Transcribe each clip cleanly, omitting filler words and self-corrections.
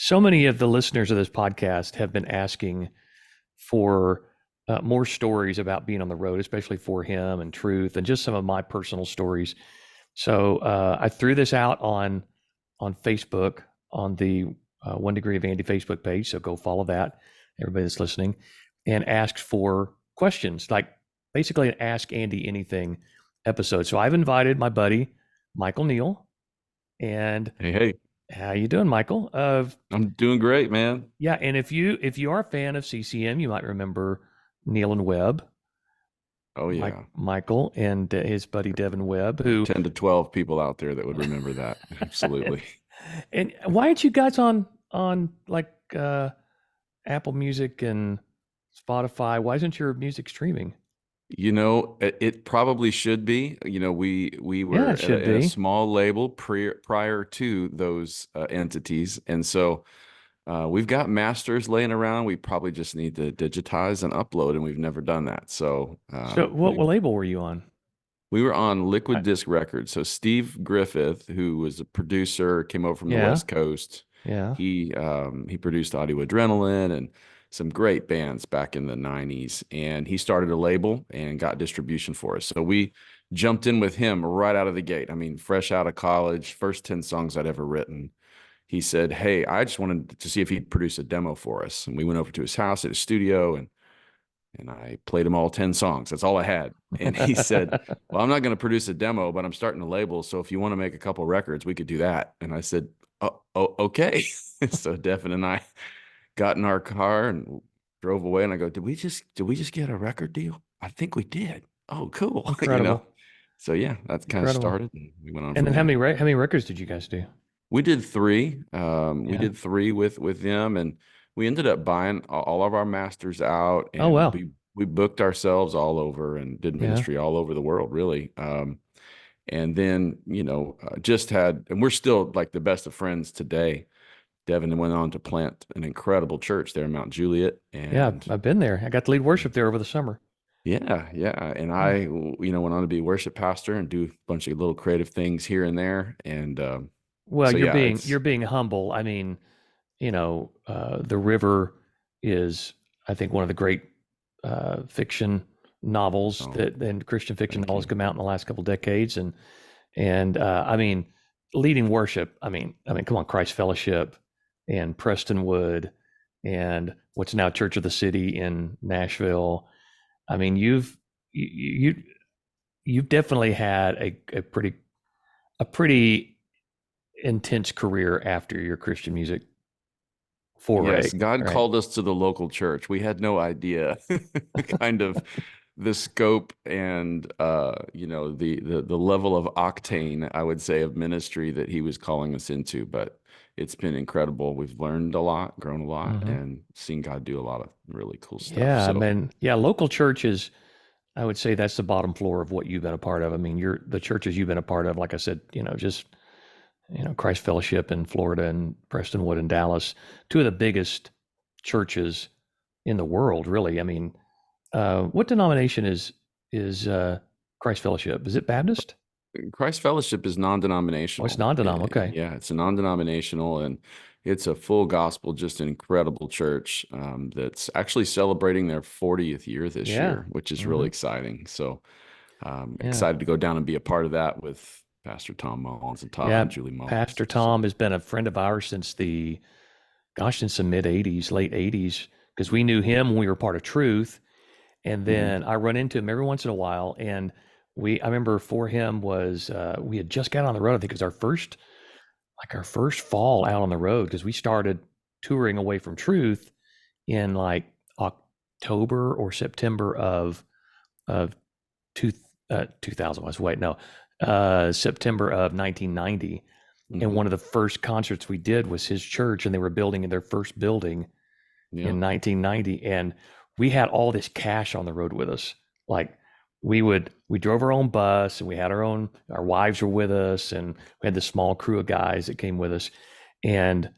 So many of the listeners of this podcast have been asking for more stories about being on the road, especially for him and truth, and just some of my personal stories. So I threw this out on Facebook on the One Degree of Andy Facebook page. So go follow that, everybody that's listening, and asked for questions, like basically an Ask Andy Anything episode. So I've invited my buddy Michael Neale, and Hey, hey, how you doing, Michael? I'm doing great, man. Yeah, and if you are a fan of CCM, you might remember Neil and Webb, Oh yeah, Michael and his buddy Devin Webb, there are who 10 to 12 people out there that would remember that. Absolutely. and why aren't you guys on like Apple Music and Spotify? Why isn't your music streaming? It probably should be. We Yeah, were it should at a be. small label prior to those entities, and so we've got masters laying around. We probably just need to digitize and upload, and we've never done that. So So what label were you on? we were on Liquid I, Disc Records. So Steve Griffith, who was a producer, came over from the yeah, West Coast. yeah. He produced Audio Adrenaline and some great bands back in the 90s. And he started a label and got distribution for us. So we jumped in with him right out of the gate. I mean, fresh out of college, first 10 songs I'd ever written. He said, "Hey, I just wanted to see if he'd produce a demo for us." And we went over to his house at his studio and I played him all 10 songs. That's all I had. And he said, "Well, I'm not going to produce a demo, but I'm starting a label. So if you want to make a couple records, we could do that." And I said, "Oh, okay." So Devin and I got in our car and drove away. And I go, did we just get a record deal? I think we did. Oh, cool. Incredible, So yeah, that's kind of incredible. started and we went on And from then there. how many records did you guys do? We did three. We Yeah. did three with them, and we ended up buying all of our masters out, Oh and well. we booked ourselves all over and did Yeah. ministry all over the world, really. And then just had, and we're still like the best of friends today. Devin went on to plant an incredible church there in Mount Juliet, Yeah, and I've been there. I got to lead worship there over the summer. yeah, and Yeah. went on to be worship pastor and do a bunch of little creative things here and there, and Well, so yeah, you're it's being humble. I mean, The River is, I think, one of the great fiction novels oh, that and Christian fiction thank novels you. come out in the last couple decades, and I mean, leading worship. Come on, Christ Fellowship and Prestonwood and what's now Church of the City in Nashville. I mean, you you've definitely had a pretty intense career after your Christian music foray, Yes, God right? called us to the local church. We had no idea kind of the scope and the level of octane, I would say, of ministry that he was calling us into, but it's been incredible. We've learned a lot, grown a lot, Hmm. and seen God do a lot of really cool stuff. Yeah, I So, mean, yeah, local churches. I would say that's the bottom floor of what you've been a part of. I mean, you're the churches you've been a part of. Like I said, just Christ Fellowship in Florida and Prestonwood and Dallas, two of the biggest churches in the world, really. I mean, what denomination is Christ Fellowship? Is it Baptist? Christ Fellowship is Oh, it's non-denominational. non-denom. Okay. Yeah, it's a non-denominational, and it's a full gospel, just an incredible church that's actually celebrating their 40th year this Yeah. year, which is really Hmm. exciting. So Yeah. excited to go down and be a part of that with Pastor Tom Mullins and Todd Yeah. and Julie Mullins. Pastor Tom So has been a friend of ours since the mid 80s, late 80s, because we knew him when we were part of Truth. And mhm. then I run into him every once in a while. And I remember for him was, we had just got on the road. I think it was our first fall out on the road because we started touring away from Truth in like October or September of two, 2000 was, wait, no, September of 1990. And Mhm. one of the first concerts we did was his church, and they were building in their first building Yeah. in 1990, and we had all this cash on the road with us. Like we drove our own bus, and we had our wives were with us, and we had this small crew of guys that came with us, and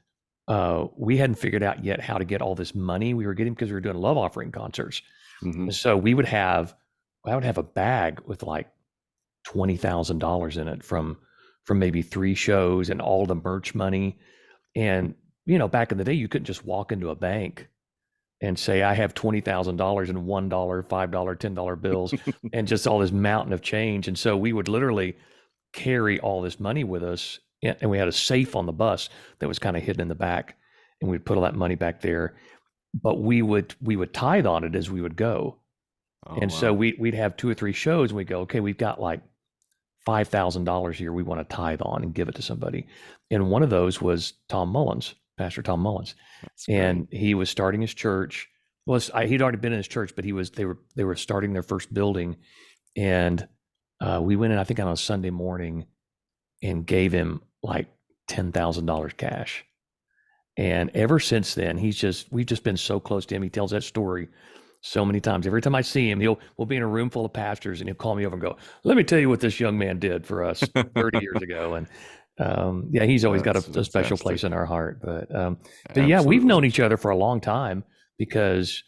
we hadn't figured out yet how to get all this money we were getting because we were doing love offering concerts. And Hmm. so I would have a bag with like $20,000 in it from maybe three shows and all the merch money. And back in the day, you couldn't just walk into a bank and say, I have $20,000 in $1, $5, $10 bills, and just all this mountain of change. And so we would literally carry all this money with us. And we had a safe on the bus that was kind of hidden in the back. And we'd put all that money back there. But we would tithe on it as we would go. Oh, And so wow. we'd have two or three shows and we'd go, okay, we've got like $5,000 here we want to tithe on and give it to somebody. And one of those was Tom Mullins, Pastor Tom Mullins. That's great. And he was starting his church. He'd already been in his church, but they were starting their first building. And we went in, I think, on a Sunday morning and gave him like $10,000 cash. And ever since then, we've just been so close to him. He tells that story so many times. Every time I see him, we'll be in a room full of pastors and he'll call me over and go, let me tell you what this young man did for us 30 years ago. And yeah, he's always got That's a special place fantastic. in our heart. But yeah, we've known Absolutely. each other for a long time because,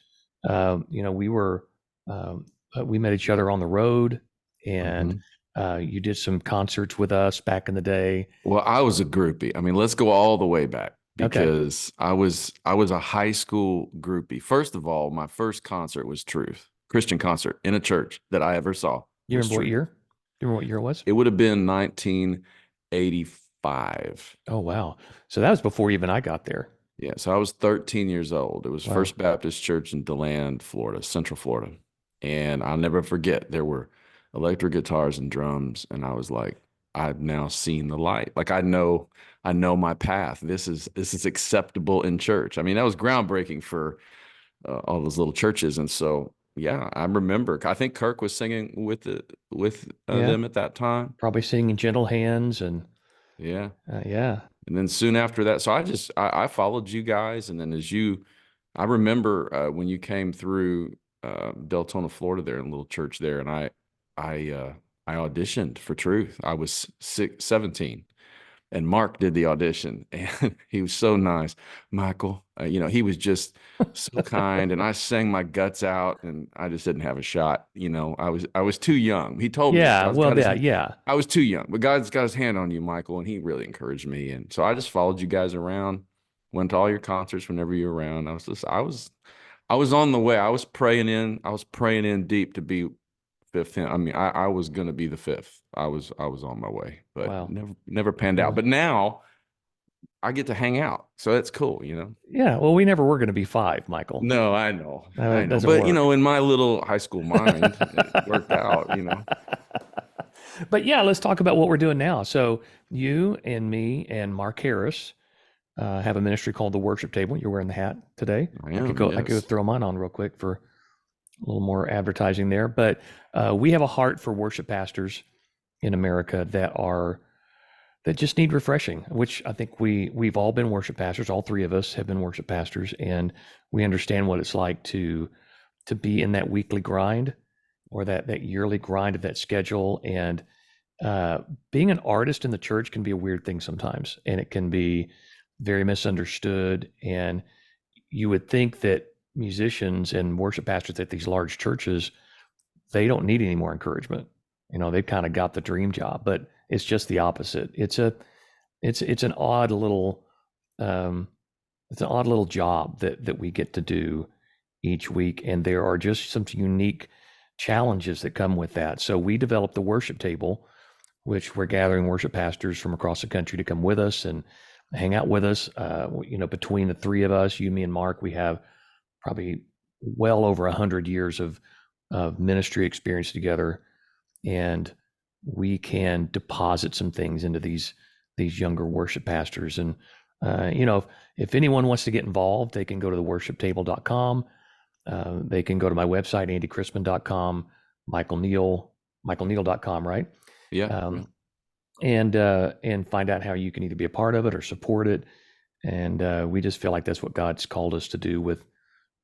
we met each other on the road, and Mhm. you did some concerts with us back in the day. Well, I was a groupie. I mean, let's go all the way back Okay. because I was a high school groupie. First of all, my first concert was Truth, Christian concert in a church that I ever saw You was remember what Truth. year? You remember what year it was? It would have been 1985. Oh, wow. So that was before even I got there. Yeah, so I was 13 years old. It was Wow. First Baptist Church in DeLand, Florida, Central Florida. And I'll never forget, there were electric guitars and drums, and I was like, I've now seen the light. Like I know my path. This is acceptable in church. I mean, that was groundbreaking for all those little churches. And so, yeah, I remember. I think Kirk was singing with Yeah. them at that time. Probably singing Gentle Hands and Yeah. yeah. And then soon after that, so I followed you guys, and then I remember when you came through Deltona, Florida, there in a little church there, and I auditioned for Truth. I was 17, and Mark did the audition, and he was so nice. Michael, he was just so kind, and I sang my guts out, and I just didn't have a shot. I was too young. He told me Yeah. God's Well, got his yeah. Yeah. I was too young, but God's got his hand on you, Michael, and he really encouraged me. And so I just followed you guys around, went to all your concerts whenever you were around. I was on the way. I was praying in deep to be fifth. I mean, I was gonna be the fifth. I was on my way, but Wow. never panned out. Well, But now I get to hang out, so that's cool. yeah. Well, we never were going to be five, Michael. No, I know, I It know. doesn't But work. in my little high school mind, it worked out. But yeah, let's talk about what we're doing now. So you and me and Mark Harris have a ministry called the Worship Table. You're wearing the hat today. I I could am, go. I could yes. throw mine on real quick for a little more advertising there. But we have a heart for worship pastors in America that just need refreshing. Which I think we've all been worship pastors. All three of us have been worship pastors, and we understand what it's like to be in that weekly grind or that yearly grind of that schedule. And uh, being an artist in the church can be a weird thing sometimes, and it can be very misunderstood. And you would think that musicians and worship pastors at these large churches, they don't need any more encouragement. They've kind of got the dream job, but it's just the opposite. It's an odd little um, it's an odd little job that we get to do each week, and there are just some unique challenges that come with that. So we developed the worship table, which we're gathering worship pastors from across the country to come with us and hang out with us. Between the three of us, you, me, and Mark, we have probably well over 100 years of ministry experience together, and we can deposit some things into these younger worship pastors. And if anyone wants to get involved, they can go to theworshiptable.com. They can go to my website, andychrispin.com, Michael Neale, michaelneale.com, right? Yeah, yeah. Um, and find out how you can either be a part of it or support it. And we just feel like that's what God's called us to do with,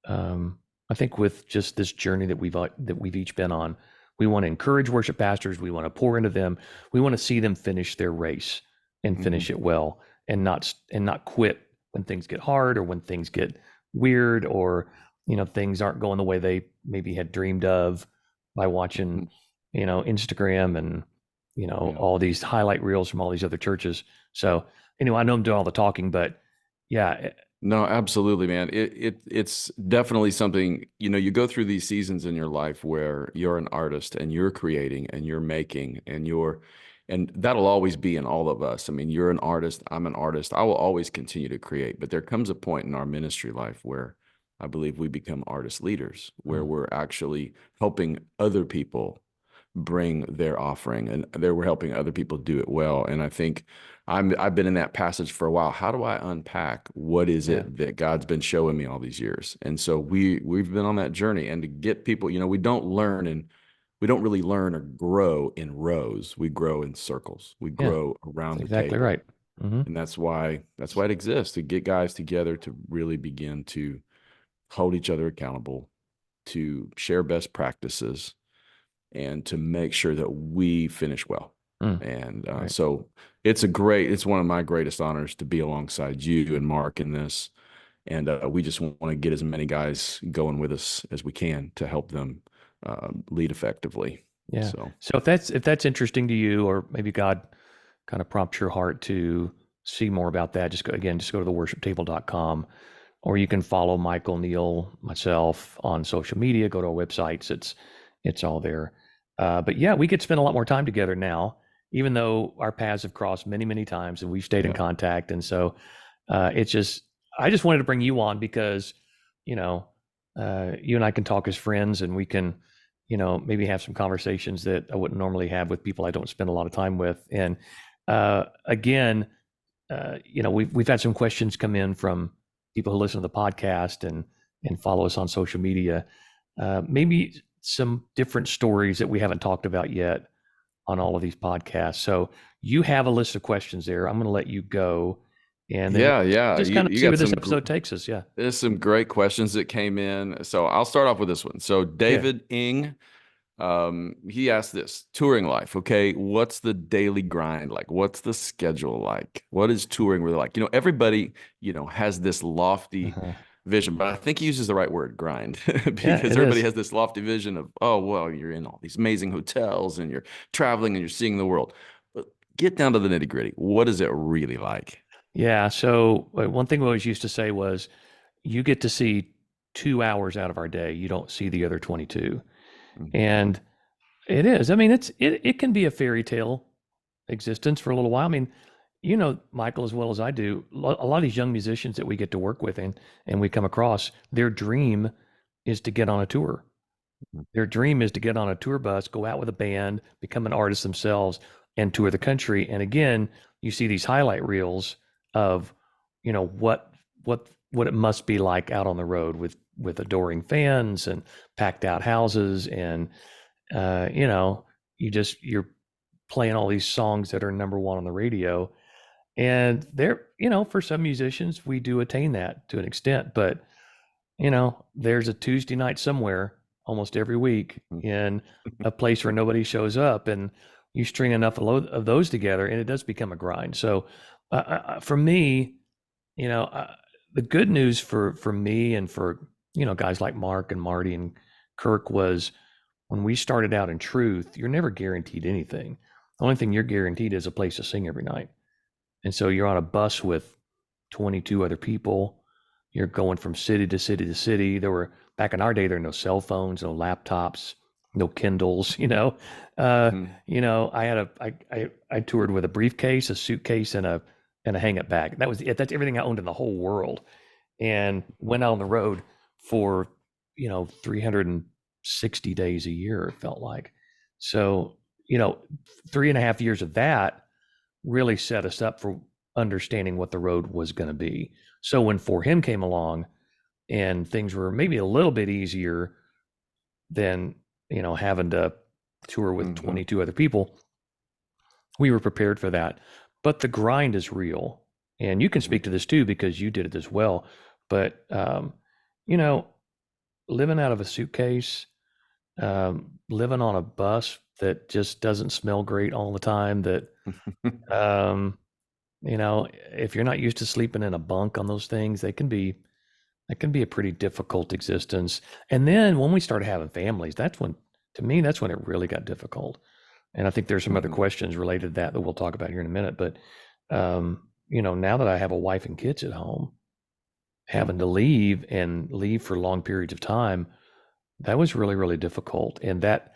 I think, with just this journey that we've each been on. We want to encourage worship pastors. We want to pour into them. We want to see them finish their race and Mhm. finish it well, and not quit when things get hard or when things get weird, or things aren't going the way they maybe had dreamed of by watching Mhm. Instagram and Yeah. all these highlight reels from all these other churches. So anyway, I know I'm doing all the talking, but Yeah. No, absolutely, man. It's definitely something, you go through these seasons in your life where you're an artist and you're creating and you're making and that'll always be in all of us. I mean, you're an artist, I'm an artist. I will always continue to create, but there comes a point in our ministry life where I believe we become artist leaders, where Mm, we're actually helping other people bring their offering and there we're helping other people do it well. And I think I've been in that passage for a while. How do I unpack what is yeah. it that God's been showing me all these years? And so we've been on that journey, and to get people, we don't really learn or grow in rows. We grow in circles. We Yeah. grow That's around the exactly table. right. Hmm. And that's why it exists, to get guys together to really begin to hold each other accountable, to share best practices, and to make sure that we finish well. Mm, And right. so it's one of my greatest honors to be alongside you and Mark in this. And we just want to get as many guys going with us as we can to help them lead effectively. Yeah. So, So if that's interesting to you, or maybe God kind of prompts your heart to see more about that, just go to theworshiptable.com, or you can follow Michael, Neale, myself on social media. Go to our websites. It's all there. But yeah, we could spend a lot more time together now, even though our paths have crossed many, many times and we've stayed in yeah. contact. And so it's just, I just wanted to bring you on because, you know, you and I can talk as friends, and we can, maybe have some conversations that I wouldn't normally have with people I don't spend a lot of time with. And again, we've had some questions come in from people who listen to the podcast and follow us on social media. Maybe some different stories that we haven't talked about yet on all of these podcasts. So you have a list of questions there. I'm going to let you go, and then Yeah, we'll yeah. just You kind of you see got where this episode takes us. Yeah. there's some great questions that came in. So I'll start off with this one. So Yeah. David Ing, he asked this: touring life. Okay, what's the daily grind like? What's the schedule like? What is touring really like? Everybody, has this lofty Uh-huh. vision, but I think he uses the right word, grind, Yeah, because it everybody is. has this lofty vision of, oh, well, you're in all these amazing hotels and you're traveling and you're seeing the world. But get down to the nitty gritty. What is it really like? Yeah. So one thing we always used to say was, you get to see 2 hours out of our day. You don't see the other 22. Mhm. And it is. I mean, it can be a fairy tale existence for a little while. I mean, Michael, as well as I do, a lot of these young musicians that we get to work with and we come across, their dream is to get on a tour. Their dream is to get on a tour bus, go out with a band, become an artist themselves, and tour the country. And again, you see these highlight reels of, what it must be like out on the road with adoring fans and packed out houses, and uh, you know, you're playing all these songs that are number one on the radio. And there, for some musicians, we do attain that to an extent, but there's a Tuesday night somewhere almost every week in a place where nobody shows up, and you string enough of those together, and it does become a grind. So, for me, you know, uh, the good news for me and for guys like Mark and Marty and Kirk was, when we started out in Truth, you're never guaranteed anything. The only thing you're guaranteed is a place to sing every night. And so you're on a bus with 22 other people. You're going from city to city to city. There were, back in our day, there were no cell phones, no laptops, no Kindles. Mhm. I toured with a briefcase, a suitcase, and a hang up bag. That was it. That's everything I owned in the whole world, and went out on the road for 360 days a year. It felt like. So 3.5 years of that really set us up for understanding what the road was going to be. So when For Him came along and things were maybe a little bit easier than, having to tour with Mhm. 22 other people, we were prepared for that. But the grind is real. And you can Mhm. speak to this too, because you did it as well. But, you know, living out of a suitcase, living on a bus that just doesn't smell great all the time, that, um, if you're not used to sleeping in a bunk on those things, that can be a pretty difficult existence. And then when we started having families, to me, that's when it really got difficult. And I think there's some other Mhm. questions related to that we'll talk about here in a minute. But, now that I have a wife and kids at home, Yeah. having to leave and leave for long periods of time, that was really, really difficult. And that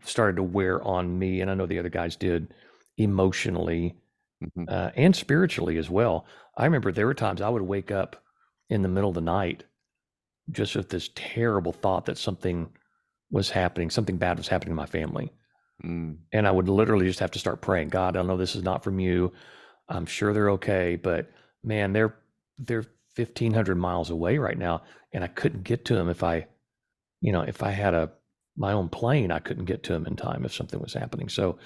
started to wear on me. And I know the other guys did emotionally Hmm. and spiritually as well. I remember there were times I would wake up in the middle of the night just with this terrible thought that something was happening, something bad was happening to my family. Mm. And I would literally just have to start praying, God, I know this is not from you. I'm sure they're okay, but man, they're 1,500 miles away right now, and I couldn't get to them if I had my own plane, I couldn't get to them in time if something was happening. So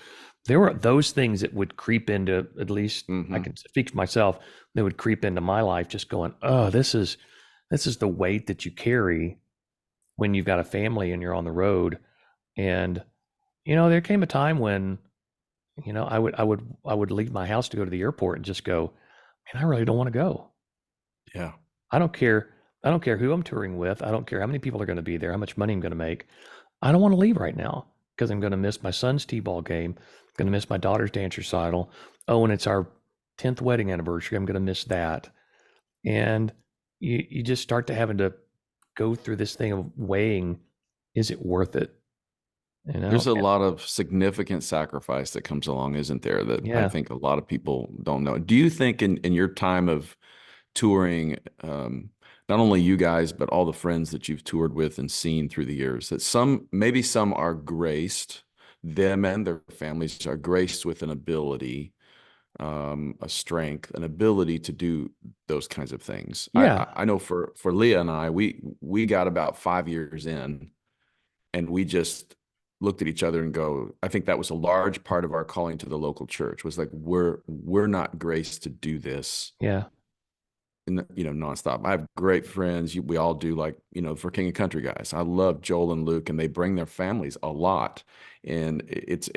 there were those things that would creep into, at least I Hmm. can speak for myself, that would creep into my life, just going, oh, this is the weight that you carry when you've got a family and you're on the road. And there came a time when I would leave my house to go to the airport and just go, man, I really don't want to go. Yeah. I don't care. I don't care who I'm touring with. I don't care how many people are going to be there, how much money I'm going to make. I don't want to leave right now because I'm going to miss my son's t-ball game. I'm going to miss my daughter's dance recital. Oh, and it's our 10th wedding anniversary. I'm going to miss that. And you just start to having to go through this thing of weighing, is it worth it? You There's know? a lot of significant sacrifice that comes along, isn't there? That I Yeah. think a lot of people don't know. Do you think in your time of touring, not only you guys, but all the friends that you've toured with and seen through the years, that maybe some are graced, them and their families are graced with an ability, a strength, an ability to do those kinds of things. I, Yeah. I I know for Leah and I, we got about 5 years in, and we just looked at each other and go, I think that was a large part of our calling to the local church, was like, we're not graced to do this Yeah. nonstop. I have great friends. We all do, like, for King of Country guys. I love Joel and Luke, and they bring their families a lot. And it's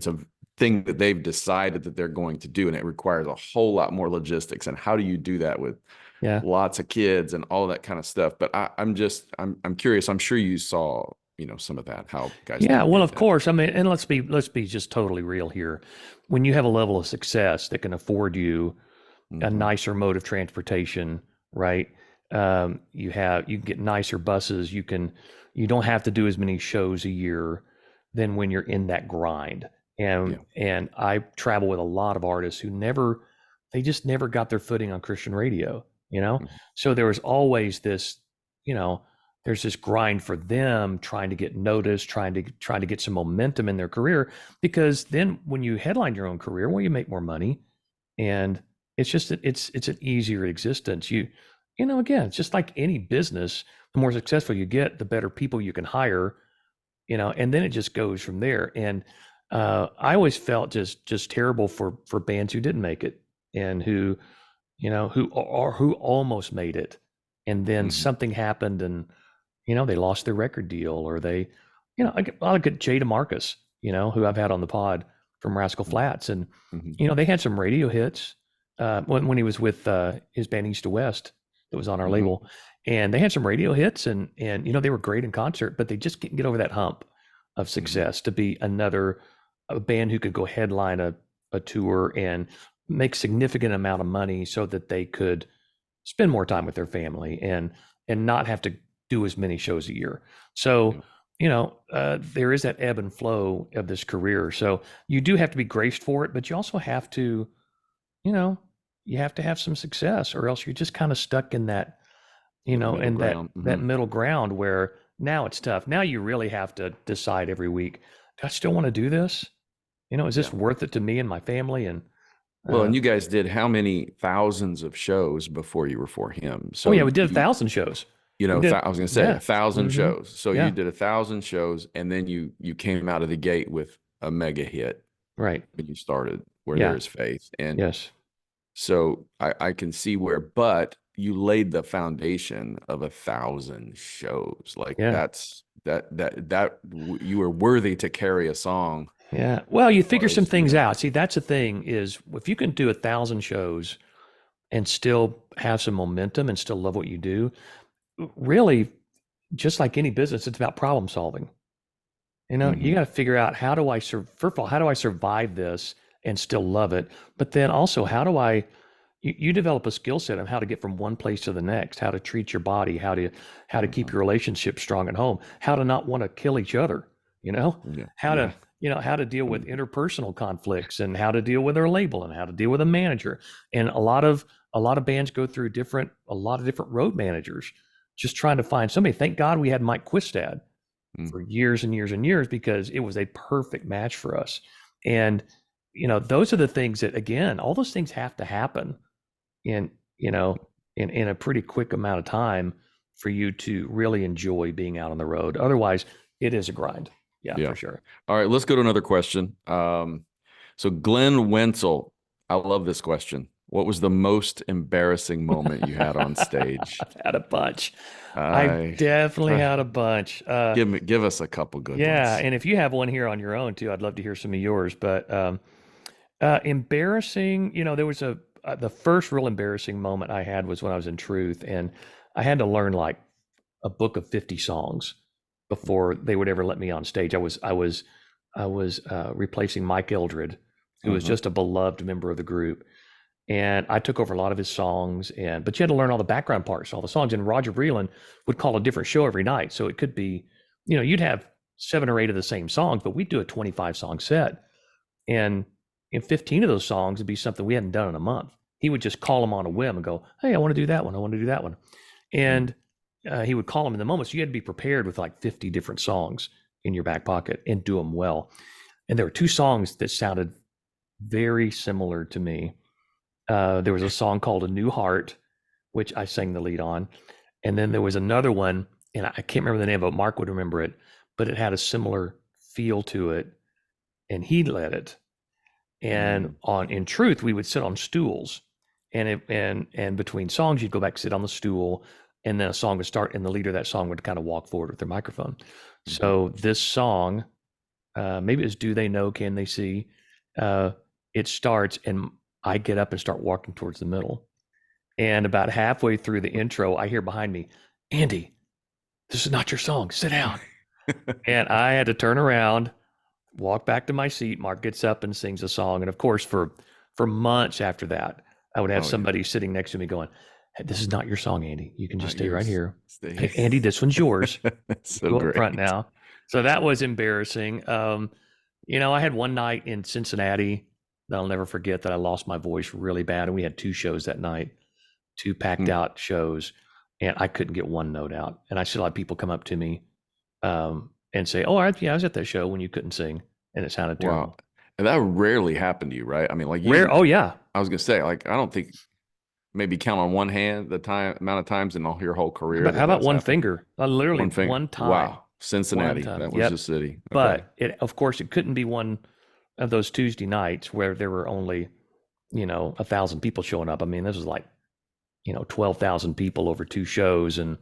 a thing that they've decided that they're going to do, and it requires a whole lot more logistics. And how do you do that with Yeah. lots of kids and all of that kind of stuff? But I'm curious. I'm sure you saw, some of that, how guys Yeah, well, navigate of that. course. I mean, and let's be just totally real here. When you have a level of success that can afford you a Hmm. nicer mode of transportation, right? You can get nicer buses. You don't have to do as many shows a year than when you're in that grind. And Yeah. and I travel with a lot of artists who they just never got their footing on Christian radio, you know? Mhm. So there was always this, you know, there's this grind for them trying to get noticed, trying to get some momentum in their career, because then when you headline your own career, well, you make more money, and it's just it's an easier existence. Again, it's just like any business. The more successful you get, the better people you can hire, and then it just goes from there. And I always felt just terrible for bands who didn't make it, and who almost made it, and then Hmm. something happened, and they lost their record deal, or I get Jay DeMarcus, who I've had on the pod from Rascal Flats, and Hmm. they had some radio hits when he was with his band East to West that was on our Hmm. label, and they had some radio hits, and they were great in concert, but they just couldn't get over that hump of Hmm. success to be a band who could go headline a tour and make significant amount of money so that they could spend more time with their family and not have to do as many shows a year. So, Yeah. there is that ebb and flow of this career. So you do have to be graced for it, but you also have to, you know, you have to have some success, or else you're just kind of stuck in that, That middle in that ground. that Hmm. middle ground where now it's tough. Now you really have to decide every week, do I still want to do this? Is this Yeah. worth it to me and my family? And Well, uh, and you guys did how many thousands of shows before you were for him? oh So yeah, we did 1,000 shows. We did, I was going to say yeah, 1,000 hmm, shows. So you yeah, did 1,000 shows, and then you came out of the gate with a mega hit right, when you started Where There yeah, Is Faith. And yes. so I can see where, but you laid the foundation of 1,000 shows. Like Yeah. you were worthy to carry a song Yeah. Well, you as figure far some as, things out. See, that's the thing is if you can do 1,000 shows and still have some momentum and still love what you do, really, just like any business, it's about problem solving. You Mhm. got to figure out, first of all, how do I survive this and still love it? But then also, how do I you develop a skill set of how to get from one place to the next, how to treat your body, how to keep Mhm. your relationship strong at home, how to not want to kill each other, you know, Yeah. how to Yeah. how to deal with Mhm. interpersonal conflicts and how to deal with their label and how to deal with a manager. And a lot of bands go through a lot of different road managers just trying to find somebody. Thank God we had Mike Quistad Mm. for years and years and years because it was a perfect match for us. And those are the things that, again, all those things have to happen in you know in a pretty quick amount of time for you to really enjoy being out on the road. Otherwise, it is a grind. Yeah, Yeah. for sure. All right, let's go to another question. So Glenn Wenzel, I love this question. What was the most embarrassing moment you had on stage? I've had a bunch. I've I definitely try had a bunch. give us a couple good Yeah, ones. and if you have one here on your own too, I'd love to hear some of yours. But embarrassing, there was the first real embarrassing moment I had was when I was in Truth, and I had to learn like a book of 50 songs before they would ever let me on stage. I was replacing Mike Eldred, who was Uh-huh. just a beloved member of the group, and I took over a lot of his songs. But you had to learn all the background parts, all the songs. And Roger Breland would call a different show every night, so it could be, you'd have 7 or 8 of the same songs, but we'd do a 25-song set, and in 15 of those songs would be something we hadn't done in a month. He would just call them on a whim and go, "Hey, I want to do that one. I want to do that one." Mm. And he would call them in the moment. So you had to be prepared with like 50 different songs in your back pocket and do them well. And there were two songs that sounded very similar to me. There was a song called "A New Heart," which I sang the lead on, and then there was another one, and I can't remember the name of it. Mark would remember it, but it had a similar feel to it, and he led it. And Mm. on in Truth, we would sit on stools, and between songs, you'd go back, sit on the stool, and then a song would start, and the leader of that song would kind of walk forward with their microphone. Mhm. So this song, maybe it's "Do They Know? Can They See?" Uh, it starts, and I get up and start walking towards the middle. And about halfway through the intro, I hear behind me, "Andy, this is not your song. Sit down." And I had to turn around, walk back to my seat. Mark gets up and sings a song. And of course, for months after that, I would have Oh yeah. somebody sitting next to me going, "Hey, this is not your song, Andy. You can just Not stay right yours. here. Stay. Hey, Andy, this one's yours. That's You so go up front great. now." So that was embarrassing. I had one night in Cincinnati that I'll never forget that I lost my voice really bad. And we had two shows that night, two packed Hmm. out shows, and I couldn't get one note out. And I still had people come up to me and say, "Oh, yeah, I was at that show when you couldn't sing, and it sounded Wow. terrible." And that rarely happened to you, right? I mean, like Rare. you, Oh yeah. I was gonna say, like, I don't think maybe count on one hand the time amount of times in all your whole How career about, how that about that's one happened. finger? Literally One finger. one time. Wow. One Cincinnati. time. That was the Yep. city. Okay. But of course, it couldn't be one of those Tuesday nights where there were only 1,000 people showing up. I mean, this was like 12,000 people over two shows, and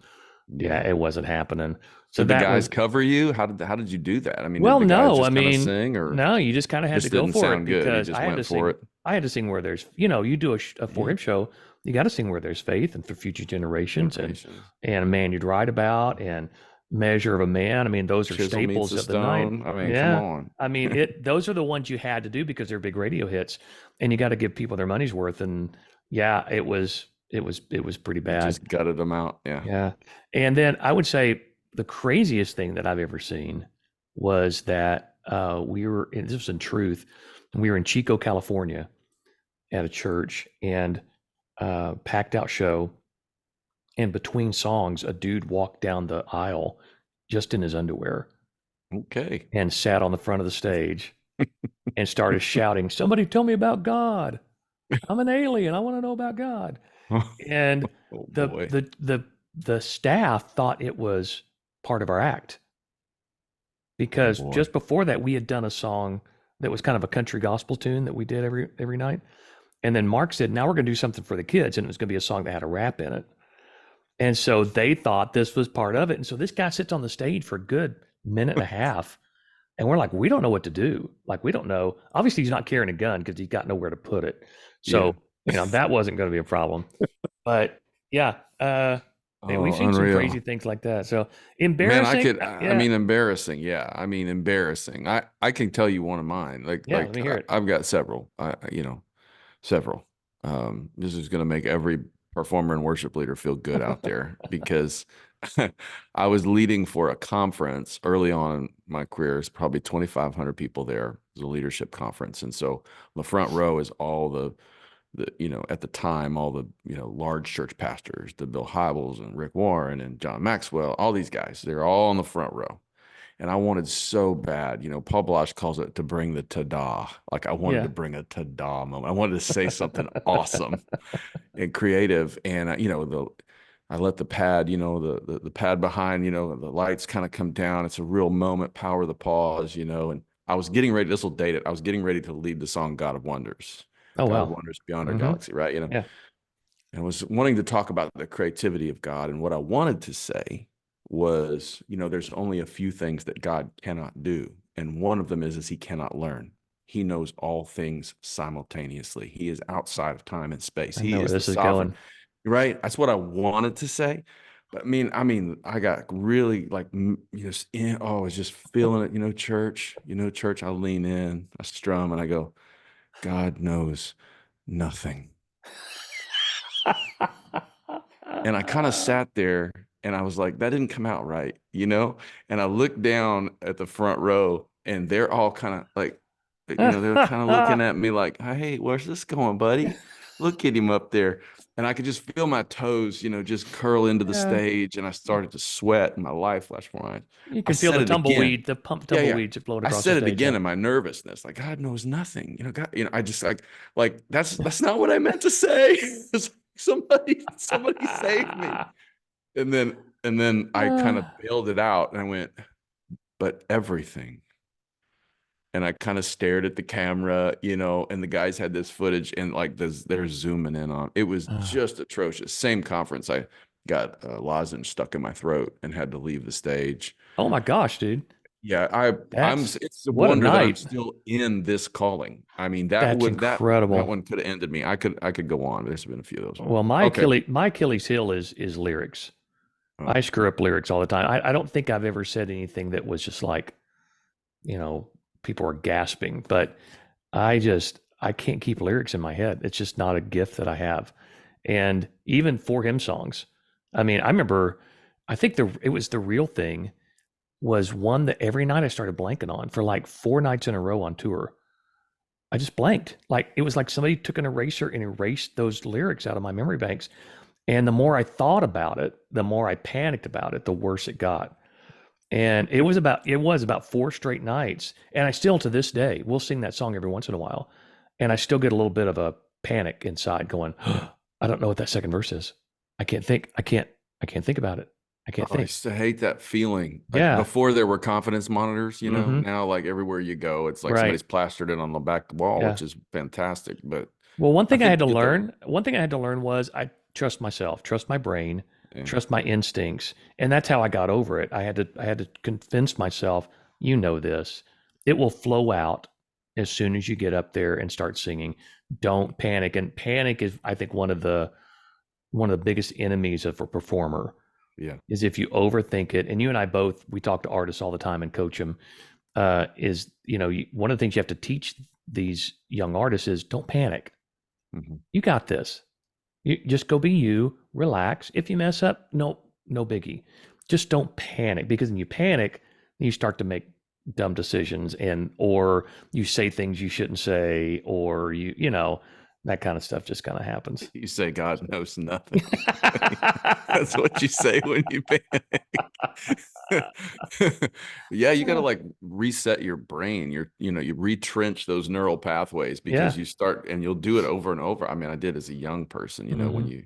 yeah, Yeah. it wasn't happening. So Did the that guys was cover you? How did you do that? I mean, did Well, the guys no, I just kind of mean, sing or no, you just kind of had to just go didn't for it sound good? You because just went for it. I had to sing where there's, you do a Yeah. for him show, you got to sing where there's faith and for future generations, Generations. and a man you'd write about and measure of a man. I mean, those are Chisel meets staples a of the night. stone. I mean, come Yeah. on. I mean, those are the ones you had to do because they're big radio hits, and you got to give people their money's worth. And yeah, it was pretty You bad. just gutted them out. Yeah. Yeah. And then I would say the craziest thing that I've ever seen was that this was in Truth, and we were in Chico, California at a church, and packed out show. And between songs, a dude walked down the aisle just in his underwear Okay. and sat on the front of the stage and started shouting, "Somebody tell me about God. I'm an alien. I want to know about God." And Oh the boy. the the the staff thought it was part of our act Oh because boy. just before that we had done a song that was kind of a country gospel tune that we did every night. And then Mark said, "Now we're going to do something for the kids," and it was going to be a song that had a rap in it. And so they thought this was part of it. And so this guy sits on the stage for a good minute and a half, and we're like, we don't know what to do. Like, we don't know. Obviously, he's not carrying a gun because he's got nowhere to put it. Yeah. So that wasn't going to be a problem. But yeah, we've Oh, seen some crazy unreal. things like that. So Man, I embarrassing. could, I Yeah, mean, embarrassing. Yeah. I mean, embarrassing. I can tell you one of mine. Like, yeah. Let me hear it. I've got several, several. This is going to make every performer and worship leader feel good out there because I was leading for a conference early on in my career. It's probably 2,500 people there. It was a leadership conference. And so the front row is all at the time, all the, large church pastors, the Bill Hybels and Rick Warren and John Maxwell, all these guys, they're all in the front row. And I wanted so bad, Paul Blosh calls it to bring the ta-da. Like I wanted to Yeah. bring a ta-da moment. I wanted to say something awesome and creative. And I let the pad, the pad behind, the lights kind of come down. It's a real moment, power of the pause, and I was getting ready, this will date it. I was getting ready to lead the song God of Wonders. Oh, God of wow. Wonders Beyond Our Hmm. Galaxy, right? Yeah. And was wanting to talk about the creativity of God. And what I wanted to say was, there's only a few things that God cannot do. And one of them is he cannot learn. He knows all things simultaneously. He is outside of time and space. I He know where is the this is sovereign, going. right? That's what I wanted to say. But I got really like, I was just feeling it, church, I lean in, I strum and I go, God knows nothing. And I kind of sat there and I was like, that didn't come out right, And I looked down at the front row and they're all kind of like, they're kind of looking at me like, hey, where's this going, buddy? Look at him up there. And I could just feel my toes, just curl into the Yeah. stage. And I started to sweat and my life flashed before my eyes. You I can feel said the it again. tumbleweed, the pump Yeah, yeah. tumbleweeds flowing I across the said it stage. again Yeah. in my nervousness, like God knows nothing. God, I just like that's not what I meant to say. Somebody save me. And then I kind of bailed it out and I went, but everything. And I kind of stared at the camera, and the guys had this footage and like they're zooming in on it. Was just atrocious. Same conference. I got a lozenge stuck in my throat and had to leave the stage. Oh my gosh, dude. Yeah, That's it's a what a wonder that I'm night. still in this calling. I mean, That's that incredible. one could have ended me. I could go on. There's been a few of those Well, moments. Okay. My Achilles heel is lyrics. I Oh, screw up lyrics all the time. I don't think I've ever said anything that was just like, you know, people are gasping, but I can't keep lyrics in my head. It's just not a gift that I have. And even for hymn songs, I mean, I remember I think it was the real thing was one that every night I started blanking on for like 4 nights in a row on tour. I just blanked. Like it was like somebody took an eraser and erased those lyrics out of my memory banks. And the more I thought about it, the more I panicked about it, the worse it got. And it was about 4 straight nights. And I still to this day will sing that song every once in a while. And I still get a little bit of a panic inside going, I don't know what that second verse is. I can't think. I can't think about it. I can't I think. used to hate that feeling. Like Yeah. before there were confidence monitors, Mm-hmm. now like everywhere you go, it's like Right. somebody's plastered it on the back wall, Yeah. which is fantastic. But Well, I think you get there. one thing I had to learn was I trust myself, trust my brain, Yeah. trust my instincts. And that's how I got over it. I had to convince myself, you know this. It will flow out as soon as you get up there and start singing. Don't panic. And panic is I think one of the biggest enemies of a performer Yeah. is if you overthink it. And you and I both we talk to artists all the time and coach them. Is one of the things you have to teach these young artists is don't panic. Hmm. You got this. You just go be you, relax. If you mess up, no biggie. Just don't panic because when you panic, you start to make dumb decisions or you say things you shouldn't say or that kind of stuff just kind of happens. You say God knows nothing. That's what you say when you panic. Yeah, you got to like reset your brain. You retrench those neural pathways because Yeah. you start and you'll do it over and over. I mean, I did as a young person, when Hmm. you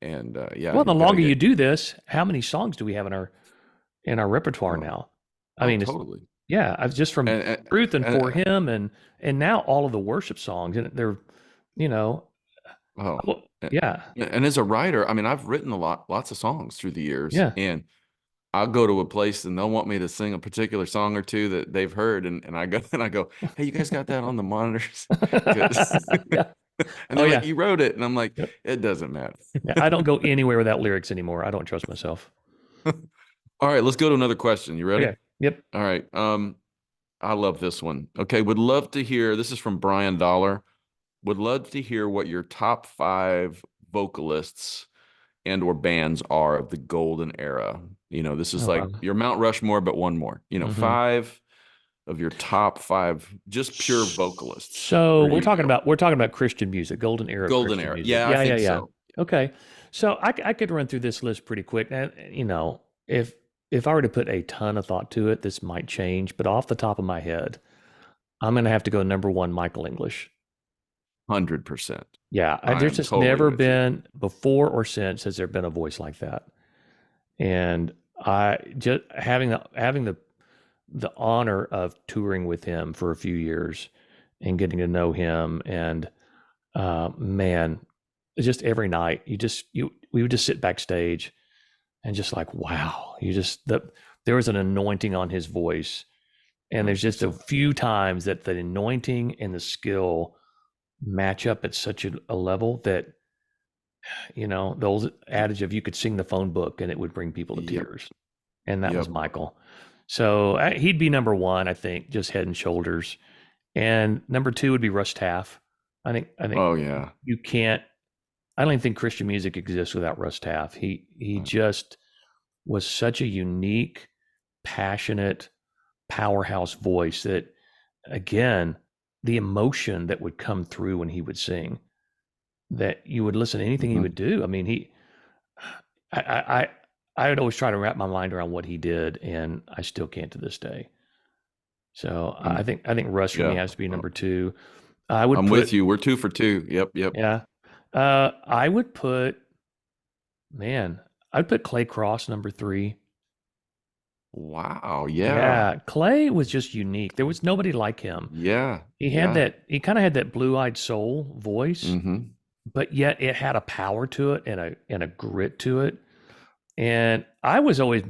and yeah, Well, the you got to longer you get. do this, how many songs do we have in our repertoire Oh, now? I oh, mean, it's totally. yeah, just from And, Truth and For and Him and now all of the worship songs and they're you know oh, well, and, yeah, and as a writer, I mean, I've written lots of songs through the years, yeah. and I'll go to a place and they'll want me to sing a particular song or two that they've heard, and I go and I go, hey, you guys got that on the monitors? 'Cause- Yeah. and Oh they're like, yeah. you wrote it, and I'm like, Yep. it doesn't matter. Yeah, I don't go anywhere without lyrics anymore. I don't trust myself. All right, let's go to another question. You ready? Okay. Yep. All right. I love this one. Okay, would love to hear. This is from Brian Dollar. would love to hear what your top five vocalists and or bands are of the golden era. This is Oh, like wow. your Mount Rushmore, but one more. Hmm. Five of your top five, just pure vocalists. So Where you go? we're talking about Christian music, golden era of Golden Christian era. music. Yeah, I Yeah, yeah, think yeah. so. Okay. So I could run through this list pretty quick. And, if I were to put a ton of thought to it, this might change. But off the top of my head, I'm going to have to go number one, Michael English. 100%. Yeah, I there's am just totally never with you. been before or since has there been a voice like that. And I just having the honor of touring with him for a few years and getting to know him, and man, just every night we would just sit backstage and just like, wow, there was an anointing on his voice. And there's just a So few times that the anointing and the skill match up at such a level that, the old adage of you could sing the phone book and it would bring people to yep, tears. And that was yep. Michael. So he'd be number one, I think, just head and shoulders. And number two would be Russ Taff. I think Oh yeah. you can't. I don't even think Christian music exists without Russ Taff. He just was such a unique, passionate, powerhouse voice that, again, the emotion that would come through when he would sing, that you would listen to anything he Mm-hmm. would do. I mean, I, I would always try to wrap my mind around what he did, and I still can't to this day. So I think Russ for me Yeah. has to be number two. I would I'm with put you. We're 2 for 2. Yep, yep. Yeah. I would put, man, I'd put Clay Cross number three. Wow. Yeah. Yeah, Clay was just unique. There was nobody like him. Yeah. He Yeah. he kind of had that blue-eyed soul voice, Mm-hmm. but yet it had a power to it and a grit to it. And I was always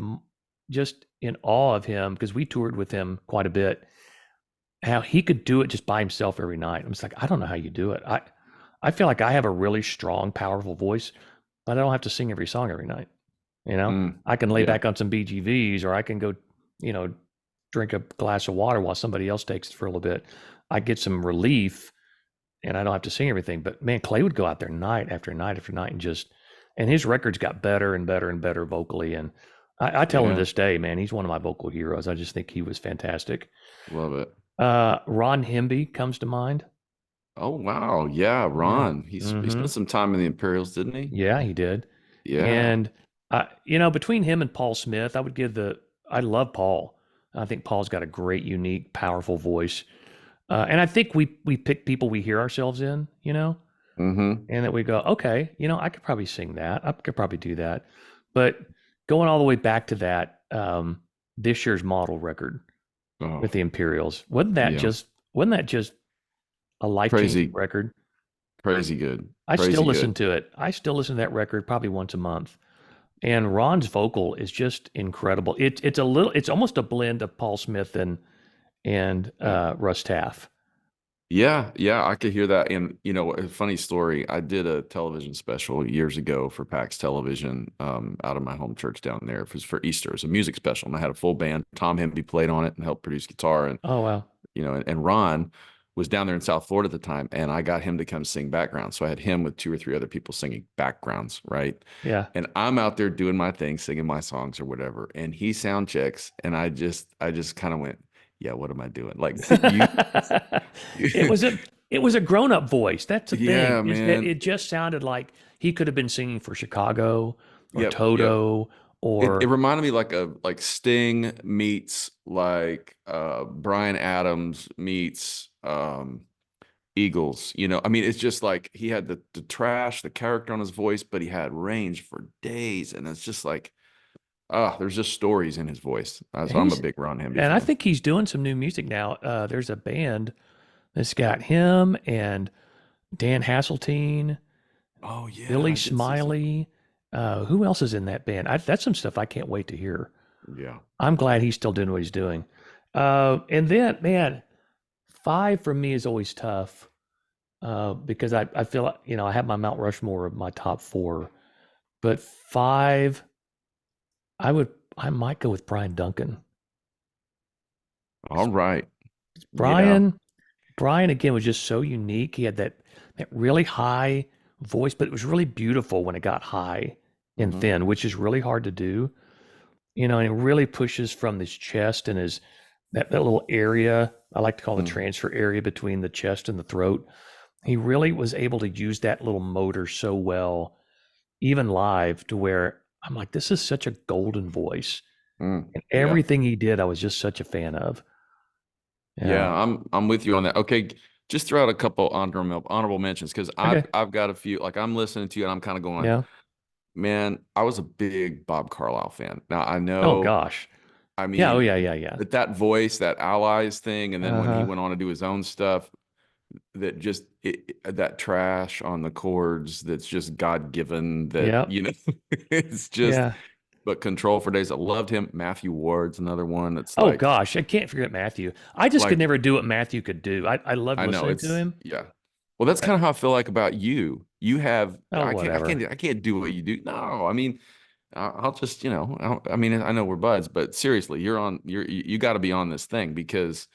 just in awe of him because we toured with him quite a bit. How he could do it just by himself every night. I'm just like, I don't know how you do it. I feel like I have a really strong, powerful voice, but I don't have to sing every song every night. I can lay Yeah. back on some BGVs, or I can go, drink a glass of water while somebody else takes it for a little bit. I get some relief and I don't have to sing everything. But man, Clay would go out there night after night after night and his records got better and better and better vocally. And I tell him Yeah. this day, man, he's one of my vocal heroes. I just think he was fantastic. Love it. Ron Hemby comes to mind. Oh wow. Yeah, Yeah. Ron. He Hmm. spent some time in the Imperials, didn't he? Yeah, he did. Yeah. And between him and Paul Smith, I love Paul. I think Paul's got a great, unique, powerful voice. And I think we pick people we hear ourselves in, Mm-hmm. and that we go, okay, I could probably sing that. I could probably do that. But going all the way back to that, this year's model record Oh, with the Imperials, yeah. wasn't that just a life changing Crazy, record? crazy good. I still Crazy listen good. to it. I still listen to that record probably once a month. And Ron's vocal is just incredible. It's almost a blend of Paul Smith and Yeah. Russ Taff. Yeah, yeah, I could hear that. And a funny story. I did a television special years ago for PAX Television, out of my home church down there. It was for Easter. It was a music special, and I had a full band. Tom Hemby played on it and helped produce guitar, and Oh wow. and Ron was down there in South Florida at the time, and I got him to come sing background. So I had him with 2 or 3 other people singing backgrounds, right? Yeah. And I'm out there doing my thing, singing my songs or whatever, and he sound checks, and I just kind of went, yeah, what am I doing? Like you, it was a it was a grown-up voice. That's the thing, yeah, is that man. it just sounded like he could have been singing for Chicago or Yep, yep. Toto It or reminded me like Sting meets like Brian Adams meets Eagles. I mean, it's just like he had the trash, the character on his voice, but he had range for days, and it's just like there's just stories in his voice. So I'm a he's big Ron Hemby and I fan. think he's doing some new music now. There's a band that's got him and Dan Hasseltine, Oh yeah, Billy I did see some. Smiley. Who else is in that band? That's some stuff I can't wait to hear. Yeah. I'm glad he's still doing what he's doing. And then, man, five for me is always tough because I feel like, I have my Mount Rushmore of my top four, but five, I might go with Brian Duncan. All right. Yeah. Brian, Brian again was just so unique. He had that really high voice, but it was really beautiful when it got high and Hmm. thin, which is really hard to do. And it really pushes from his chest and his that little area I like to call the Mm, transfer area between the chest and the throat. He really was able to use that little motor so well, even live, to where I'm like, this is such a golden voice. And yeah. everything he did, I was just such a fan of. Yeah, Yeah. I'm with you on that. Okay, just throw out a couple honorable mentions because I've Okay. I've got a few. Like I'm listening to you and I'm kind of going, Yeah. man, I was a big Bob Carlyle fan. Now I Oh know, gosh. I Yeah. Oh mean, yeah. Yeah. Yeah. but that voice, that Allies thing, and then when he Uh-huh. went on to do his own stuff, that just that trash on the chords, that's just God given. That Yep. it's just. Yeah. But Control for Days, I loved him. Matthew Ward's another one. That's Oh like gosh. I can't forget Matthew. I just could like never do what Matthew could do. I loved I know listening to it's him. yeah. Well, that's I, kind of how I feel like about you. You have oh, whatever. I can't do what you do. No, I mean, I'll just I mean I know we're buds, but seriously, you got to be on this thing because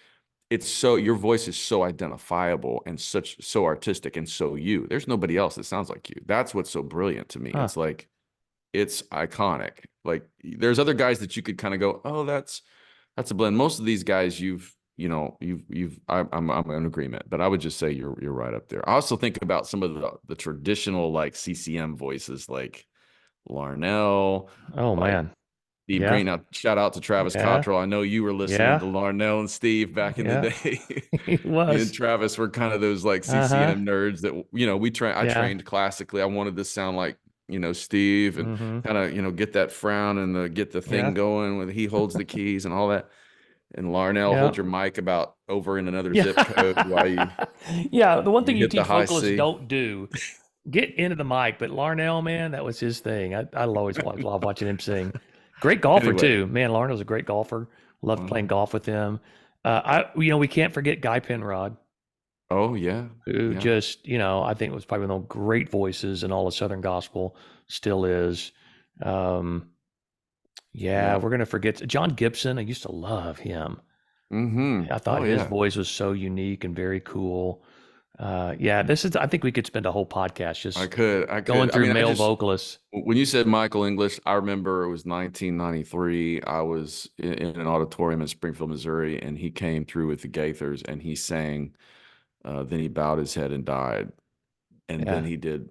it's so your voice is so identifiable and so artistic and so you. There's nobody else that sounds like you. That's what's so brilliant to me. Huh. It's like it's iconic. Like there's other guys that you could kind of go, oh, that's a blend. Most of these guys, I'm in agreement, but I would just say you're right up there. I also think about some of the traditional like CCM voices, like Larnell, Oh like man. Steve Yeah. Green. Now, shout out to Travis Yeah. Cottrell. I know you were listening Yeah. to Larnell and Steve back in the Yeah. day. He Me and was. Travis were kind of those like Uh-huh. CCM nerds that I Yeah. trained classically. I wanted to sound like Steve and Mm-hmm. kind of get that frown and get the thing Yeah. going when he holds the keys and all that. And Larnell, Yeah. hold your mic about over in another zip code while Yeah. Yeah. The one thing you you hit the teach high vocalists C. don't do, get into the mic. But Larnell, man, that was his thing. I'll always love watching him sing. Great golfer Anyway, too. Man, Larnell's a great golfer. Loved well, playing golf with him. We can't forget Guy Penrod, oh yeah, who yeah, just, I think was probably one of the great voices in all of Southern gospel, still is. Um, yeah, yeah. we're gonna forget John Gibson. I used to love him. Mm-hmm. I thought Oh his yeah. voice was so unique and very cool. Yeah, I think we could spend a whole podcast just I going could. I through mean, male vocalists. when you said Michael English, I remember it was 1993. I was in an auditorium in Springfield, Missouri, and he came through with the Gaithers and he sang, then he bowed his head and died. And then Yeah. he did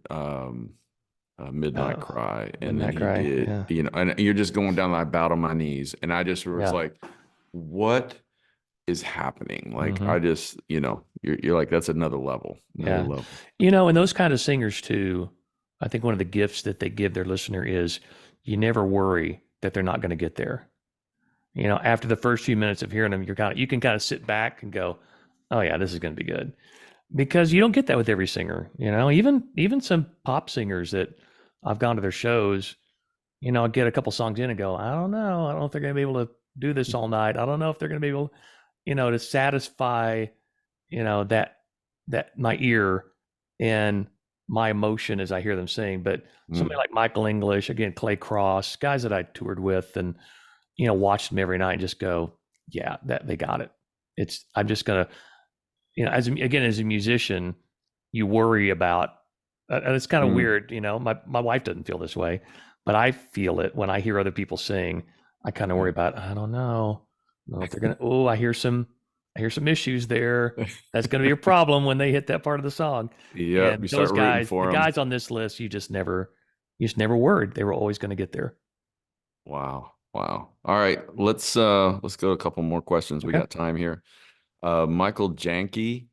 Midnight Oh, Cry. And then Midnight he Cry. did, Yeah. and you're just going down, I bowed on my knees. And I just was Yeah. like, what is happening? Like, Hmm. I just, you're like, that's another Yeah. level. And those kind of singers too, I think one of the gifts that they give their listener is you never worry that they're not going to get there. After the first few minutes of hearing them, you can kind of sit back and go, "Oh yeah, this is going to be good." Because you don't get that with every singer. Even some pop singers that I've gone to their shows, I'll get a couple songs in and go, I don't know. I don't know if they're going to be able to do this all night. I don't know if they're going to be able, to satisfy, that my ear and my emotion as I hear them sing. But somebody Mm. like Michael English, again, Clay Cross, guys that I toured with and, watched them every night and just go, yeah, that they got it. I'm just going to, as a musician, you worry about, and it's kind of Mm. weird, my wife doesn't feel this way, but I feel it when I hear other people sing. I kind of worry Yeah. about, I don't know, if they're gonna. Oh, I hear some issues there. That's going to be a problem when they hit that part of the song. Yep. You And start those rooting guys, the for them. guys on this list, you just never worried they were always going to get there. Wow. Wow. All right. Let's go to a couple more questions. We Okay. got time here. Michael Janke,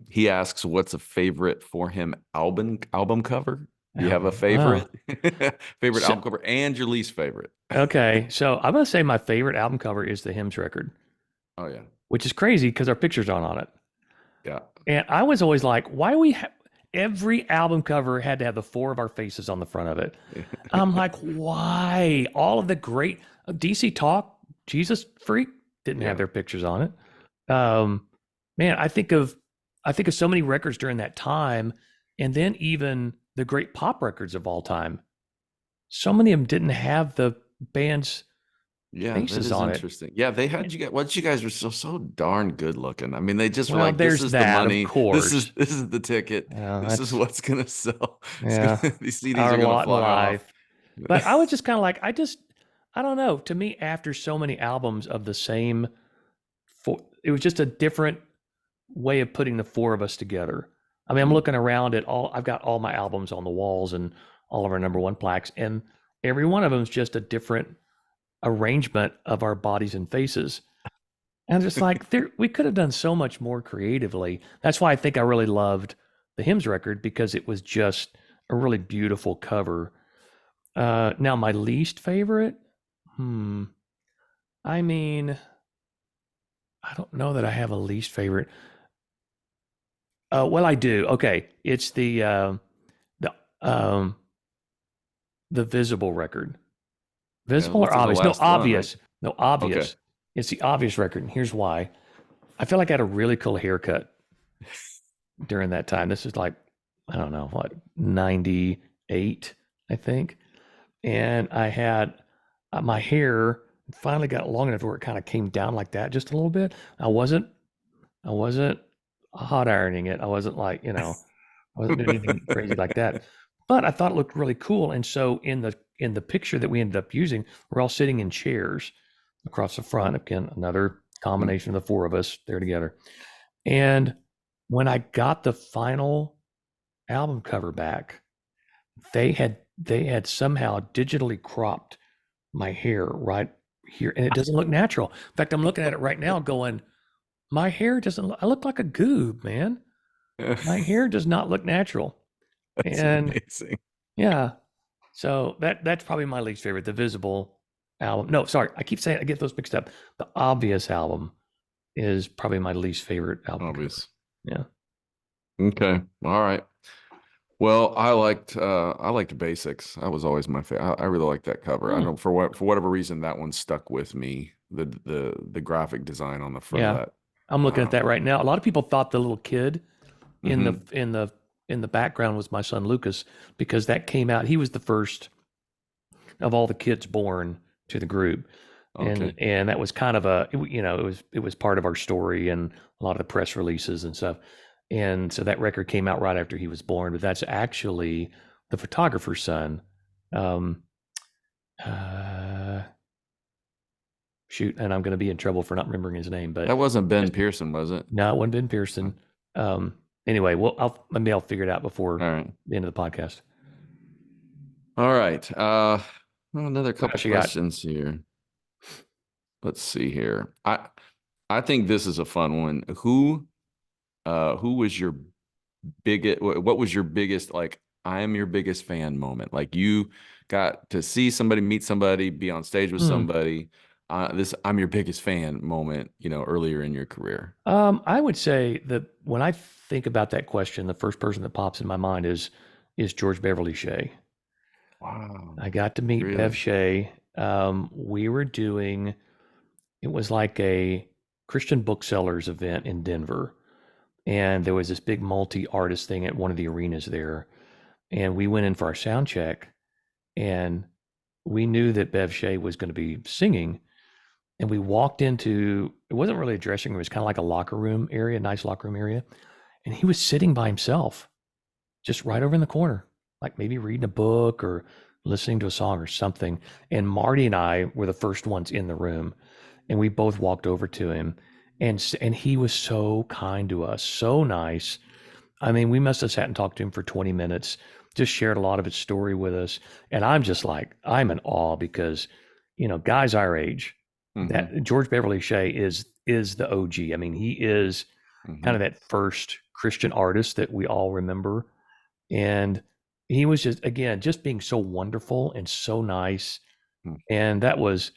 he asks, what's a favorite for him album cover? Do you have a Oh, favorite? Favorite so, album cover and your least favorite? okay. So I'm going to say my favorite album cover is the Hymns record, Oh yeah. which is crazy because our pictures aren't on it. Yeah. And I was always like, why we every album cover had to have the four of our faces on the front of it. I'm like, why? All of the great DC Talk, Jesus Freak didn't have Yeah. their pictures on it. Man, I think of so many records during that time, and then even the great pop records of all time. So many of them didn't have the band's Yeah, that faces is on it. interesting. Yeah, they had you guys. What you guys were so darn good looking. I mean, they just were Well, like, "This there's is the that, of money. course. This is the ticket. This is That's what's gonna sell. It's yeah, gonna these CDs our are gonna lot in fly off." life. But I was just kind of like, I don't know. To me, after so many albums of the same, it was just a different way of putting the four of us together. I mean, I'm Mm. looking around at all, I've got all my albums on the walls and all of our number one plaques, and every one of them is just a different arrangement of our bodies and faces. And just like we could have done so much more creatively. That's why I think I really loved the Hymns record because it was just a really beautiful cover. Now my least favorite, hmm, I mean, I don't know that I have a least favorite. Well, I do. Okay, it's the um the Visible record. Yeah, it Visible or looks like the obvious? No, last one, right? obvious. No, Okay. obvious. It's the obvious record, and here's why. I feel like I had a really cool haircut during that time. This is like, I don't know, what, 98, I think. And I had my hair finally got long enough where it kind of came down like that just a little bit. I wasn't hot ironing it. I wasn't like, I wasn't doing anything crazy like that. But I thought it looked really cool. And so in the picture that we ended up using, we're all sitting in chairs across the front. Again, another Mm. combination of the four of us there together. And when I got the final album cover back, they had somehow digitally cropped my hair right here, and it doesn't look natural. In fact, I'm looking at it right now, going, my hair doesn't. I look like a goob, man. My hair does not look natural. That's And amazing. yeah, so that's probably my least favorite, the Visible album. No, sorry, I keep saying I get those mixed up. The Obvious album is probably my least favorite album cover. Obvious. Yeah. Okay. All right. Well, I liked Basics. That was always my favorite. I really like that cover. I Hmm. don't for whatever reason that one stuck with me. The graphic design on the front of Yeah. that. I'm looking at Uh, that right now. A lot of people thought the little kid in the mhm. in the in the background was my son Lucas because that came out. He was the first of all the kids born to the group, and Okay. and that was kind of it was part of our story and a lot of the press releases and stuff. And so that record came out right after he was born, but that's actually the photographer's son. Um, uh, shoot, and I'm going to be in trouble for not remembering his name, but That wasn't Ben just Pearson, was it? no, it wasn't Ben Oh, Pearson. Anyway, well, maybe I'll figure it out before all right. the end of the podcast. All right. Well, another What couple else you got? questions here. Let's see here. I think this is a fun one. Who was your biggest, what was your biggest, like, I am your biggest fan moment? Like you got to see somebody, meet somebody, be on stage with Hmm. somebody. This I'm your biggest fan moment, earlier in your career. I would say that when I think about that question, the first person that pops in my mind is George Beverly Shea. Wow. I got to meet Bev Really? Shea. We were doing it was like a Christian booksellers event in Denver, and there was this big multi-artist thing at one of the arenas there, and we went in for our sound check, and we knew that Bev Shea was going to be singing, and we walked into it wasn't really a dressing room, it was kind of like a locker room area, nice locker room area, and he was sitting by himself just right over in the corner, like maybe reading a book or listening to a song or something. And Marty and I were the first ones in the room, and we both walked over to him, and he was so kind to us, so nice. I mean, we must have sat and talked to him for 20 minutes, just shared a lot of his story with us. And I'm just like, I'm in awe because, guys our age, Mm-hmm. that George Beverly Shea is the OG. I mean, he is kind Mm-hmm. of that first Christian artist that we all remember. And he was just being so wonderful and so nice. And that was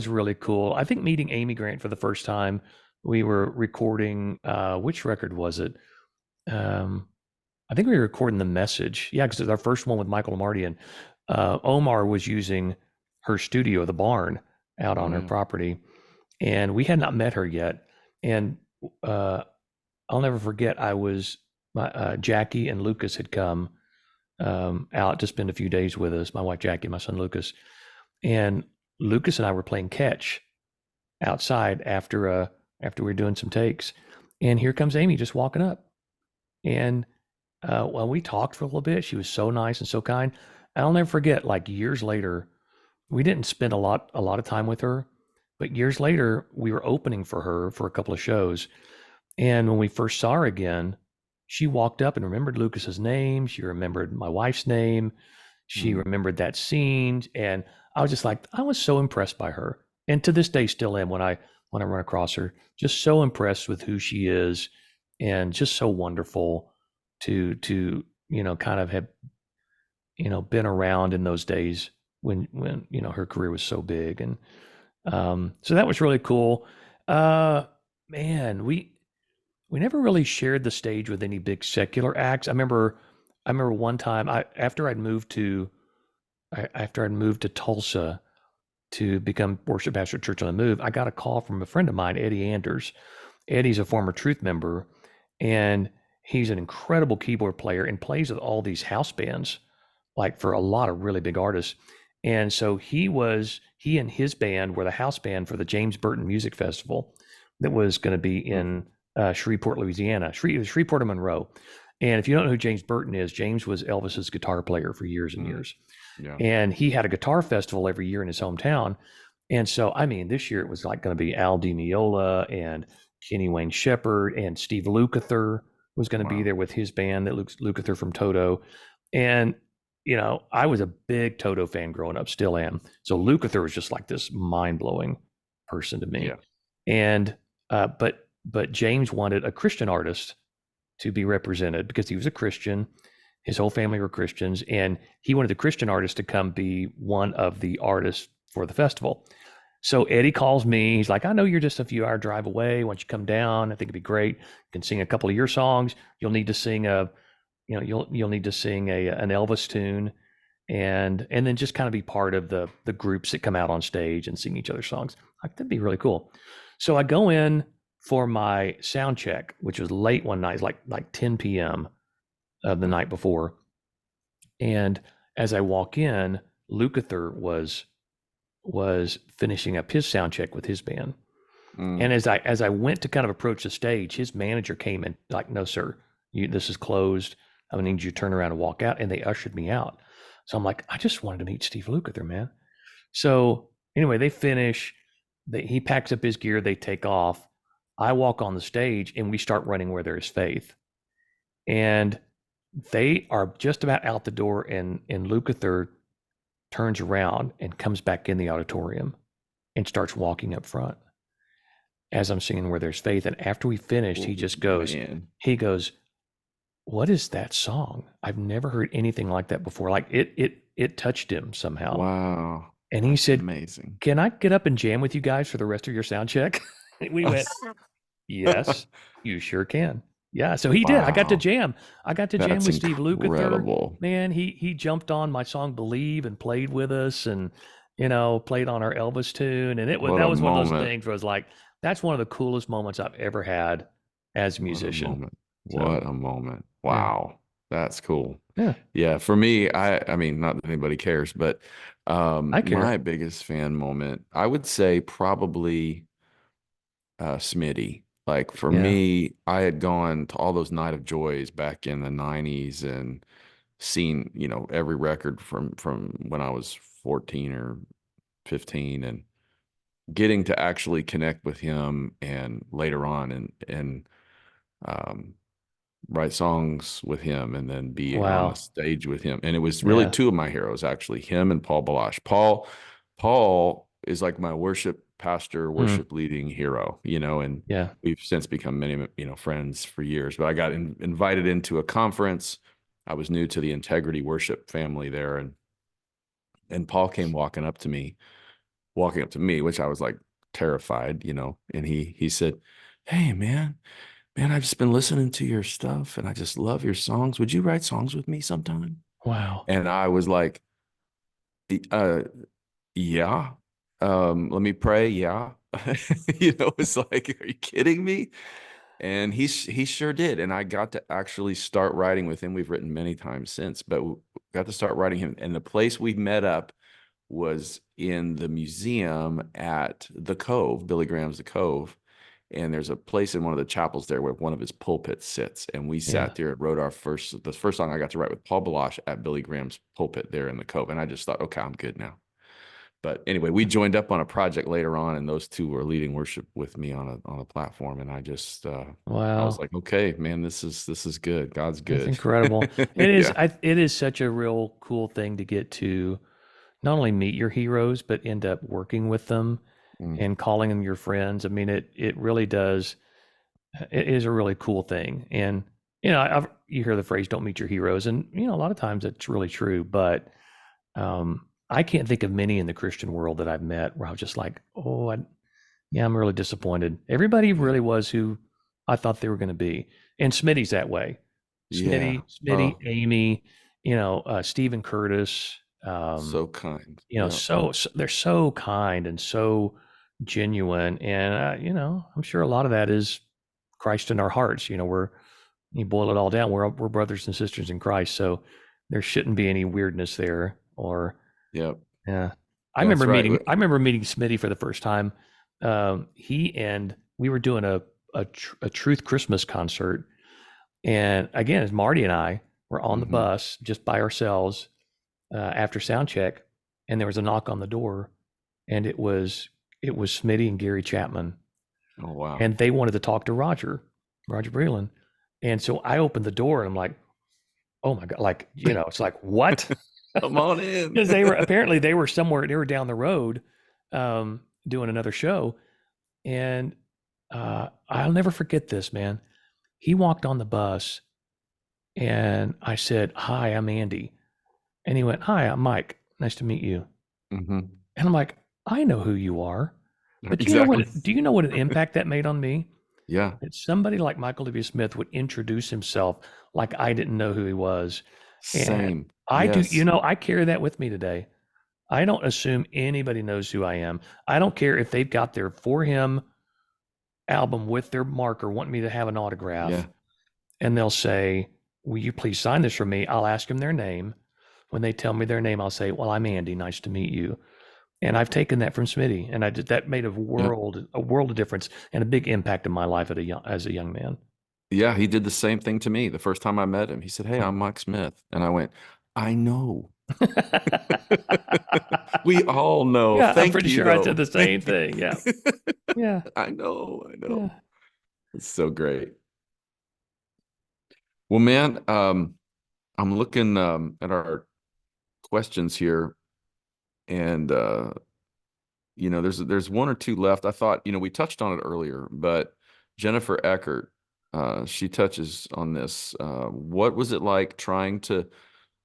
really cool. I think meeting Amy Grant for the first time, we were recording which record was it? Um, I think we were recording The Message. Yeah, because it's our first one with Michael Amarty, and Omar was using her studio, the barn, out Oh on her yeah. property, and we had not met her yet. And uh, I'll never forget. Jackie and Lucas had come out to spend a few days with us. My wife Jackie, my son Lucas, and Lucas and I were playing catch outside after we were doing some takes, and here comes Amy just walking up, and well, we talked for a little bit. She was so nice and so kind. I'll never forget. Like years later, we didn't spend a lot of time with her, but years later, we were opening for her for a couple of shows, and when we first saw her again, she walked up and remembered Lucas's name. She remembered my wife's name. She Mm, remembered that scene. And I was just like, I was so impressed by her. And to this day still am when I run across her. Just so impressed with who she is and just so wonderful to kind of have, been around in those days when her career was so big. And so that was really cool. Uh man, we never really shared the stage with any big secular acts. I remember one time after I'd moved to Tulsa to become worship pastor at Church on the Move, I got a call from a friend of mine, Eddie Anders. Eddie's a former Truth member, and he's an incredible keyboard player and plays with all these house bands, like for a lot of really big artists. And so he and his band were the house band for the James Burton Music Festival that was going to be mm, in Shreveport, Louisiana, Shreveport and Monroe. And if you don't know who James Burton is, James was Elvis's guitar player for years and mm, years. yeah. And he had a guitar festival every year in his hometown. And so, I mean, this year it was like going to be Al Di Meola and Kenny Wayne Shepherd and Steve Lukather was going to be Wow. there with his band, that Lukather from Toto. And, I was a big Toto fan growing up, still am. So Lukather was just like this mind blowing person to me. Yeah. And, but James wanted a Christian artist to be represented because he was a Christian. His whole family were Christians, and he wanted the Christian artist to come be one of the artists for the festival. So Eddie calls me. He's like, I know you're just a few hour drive away. Why don't you come down? I think it'd be great. You can sing a couple of your songs. You'll need to sing you'll need to sing an Elvis tune, and then just kind of be part of the groups that come out on stage and sing each other's songs. Like, that'd be really cool. So I go in for my sound check, which was late one night, like 10 p.m. of the Mm, night before. And as I walk in, Lukather was finishing up his sound check with his band. mm. And as I went to kind of approach the stage, his manager came in like, "No, sir, this is closed. I need you to turn around and walk out." And they ushered me out. So I'm like, I just wanted to meet Steve Lukather, man. So anyway, they finish. He packs up his gear. They take off. I walk on the stage, and we start running where there is faith. And they are just about out the door, and Lukather turns around and comes back in the auditorium and starts walking up front as I'm singing Where There's Faith. And after we finished, Oh, man. he goes, "What is that song? I've never heard anything like that before." Like it touched him somehow. Wow. And he That's said, amazing. "Can I get up and jam with you guys for the rest of your sound check?" And we went, "Yes, you sure can." Yeah, so he did. I got to Wow. jam. I got to jam That's with Steve Lukather. incredible. Man, he jumped on my song "Believe" and played with us, and played on our Elvis tune. And What that a was one of those moment. things where I was like, that's one of the coolest moments I've ever had as a What a musician. moment. So What a moment. yeah, Wow. That's cool. yeah, Yeah, for me, I mean, not that anybody cares, but I care. my biggest fan moment, I would say probably Smitty. Like for Yeah, me, I had gone to all those Night of Joys back in the 90s and seen, every record from when I was 14 or 15 and getting to actually connect with him and later on and um write songs with him and then be on the wow, stage with him. And it was really yeah, two of my heroes, actually, him and Paul Balash. Paul is like my worship pastor, mm, worship leading hero, and yeah, we've since become many, friends for years. But I got invited into a conference. I was new to the Integrity Worship family there, and Paul came walking up to me, which I was like terrified, and he said, "Hey, man, I've just been listening to your stuff and I just love your songs. Would you write songs with me sometime?" wow, And I was like, uh, yeah. Let me pray. Yeah. It's like, are you kidding me? And he sure did. And I got to actually start writing with him. We've written many times since, but we got to start writing him. And the place we met up was in the museum at the Cove, Billy Graham's The Cove. And there's a place in one of the chapels there where one of his pulpits sits. And we Yeah. sat there and wrote the first song I got to write with Paul Balash at Billy Graham's pulpit there in the Cove. And I just thought, okay, I'm good now. But anyway, we joined up on a project later on, and those two were leading worship with me on a platform. And I just I was Wow. like, okay, man, this is good. God's That's good. incredible. It is. Yeah. It is such a real cool thing to get to not only meet your heroes, but end up working with them Mm, and calling them your friends. I mean, it really does. It is a really cool thing. And you hear the phrase "don't meet your heroes," and a lot of times it's really true. But I can't think of many in the Christian world that I've met where I was just like, oh, yeah, I'm really disappointed. Everybody yeah. really was who I thought they were going to be. And Smitty's that way. Yeah. Smitty, Oh, Amy, Stephen Curtis, um, so kind. Yeah. so they're so kind and so genuine. And, I'm sure a lot of that is Christ in our hearts. You boil it all down, we're brothers and sisters in Christ. So there shouldn't be any weirdness there or, Yep. yeah. That's right. I remember meeting Smitty for the first time. We were doing a Truth Christmas concert. And again, as Marty and I were on the Hmm. bus just by ourselves after sound check, and there was a knock on the door, and it was Smitty and Gary Chapman, Oh, wow. and they wanted to talk to Roger Breland. And so I opened the door and I'm like, oh my God, like, it's like, what? Come on in. Because they were somewhere, they were down the road doing another show. And I'll never forget this, man. He walked on the bus and I said, hi, I'm Andy. And he went, hi, I'm Mike. Nice to meet you. Hmm. And I'm like, I know who you are. But Exactly. do you know what an impact that made on me? Yeah. That somebody like Michael W. Smith would introduce himself like I didn't know who he was. And Same. Yes. I carry that with me today. I don't assume anybody knows who I am. I don't care if they've got their For Him album with their marker wanting me to have an autograph, Yeah. and they'll say, will you please sign this for me? I'll ask them their name. When they tell me their name, I'll say, well, I'm Andy. Nice to meet you. And I've taken that from Smitty, and that made Yep. a world of difference and a big impact in my life as a young man. Yeah. He did the same thing to me the first time I met him. He said, hey, I'm Mike Smith. And I went, I know. We all know. Yeah, I'm Thank pretty you, sure I said though. the same thing. Yeah, yeah, I know. I yeah. know. It's so great. Well, man, I'm looking at our questions here, and there's one or two left. I thought, we touched on it earlier, but Jennifer Eckert, she touches on this. What was it like trying to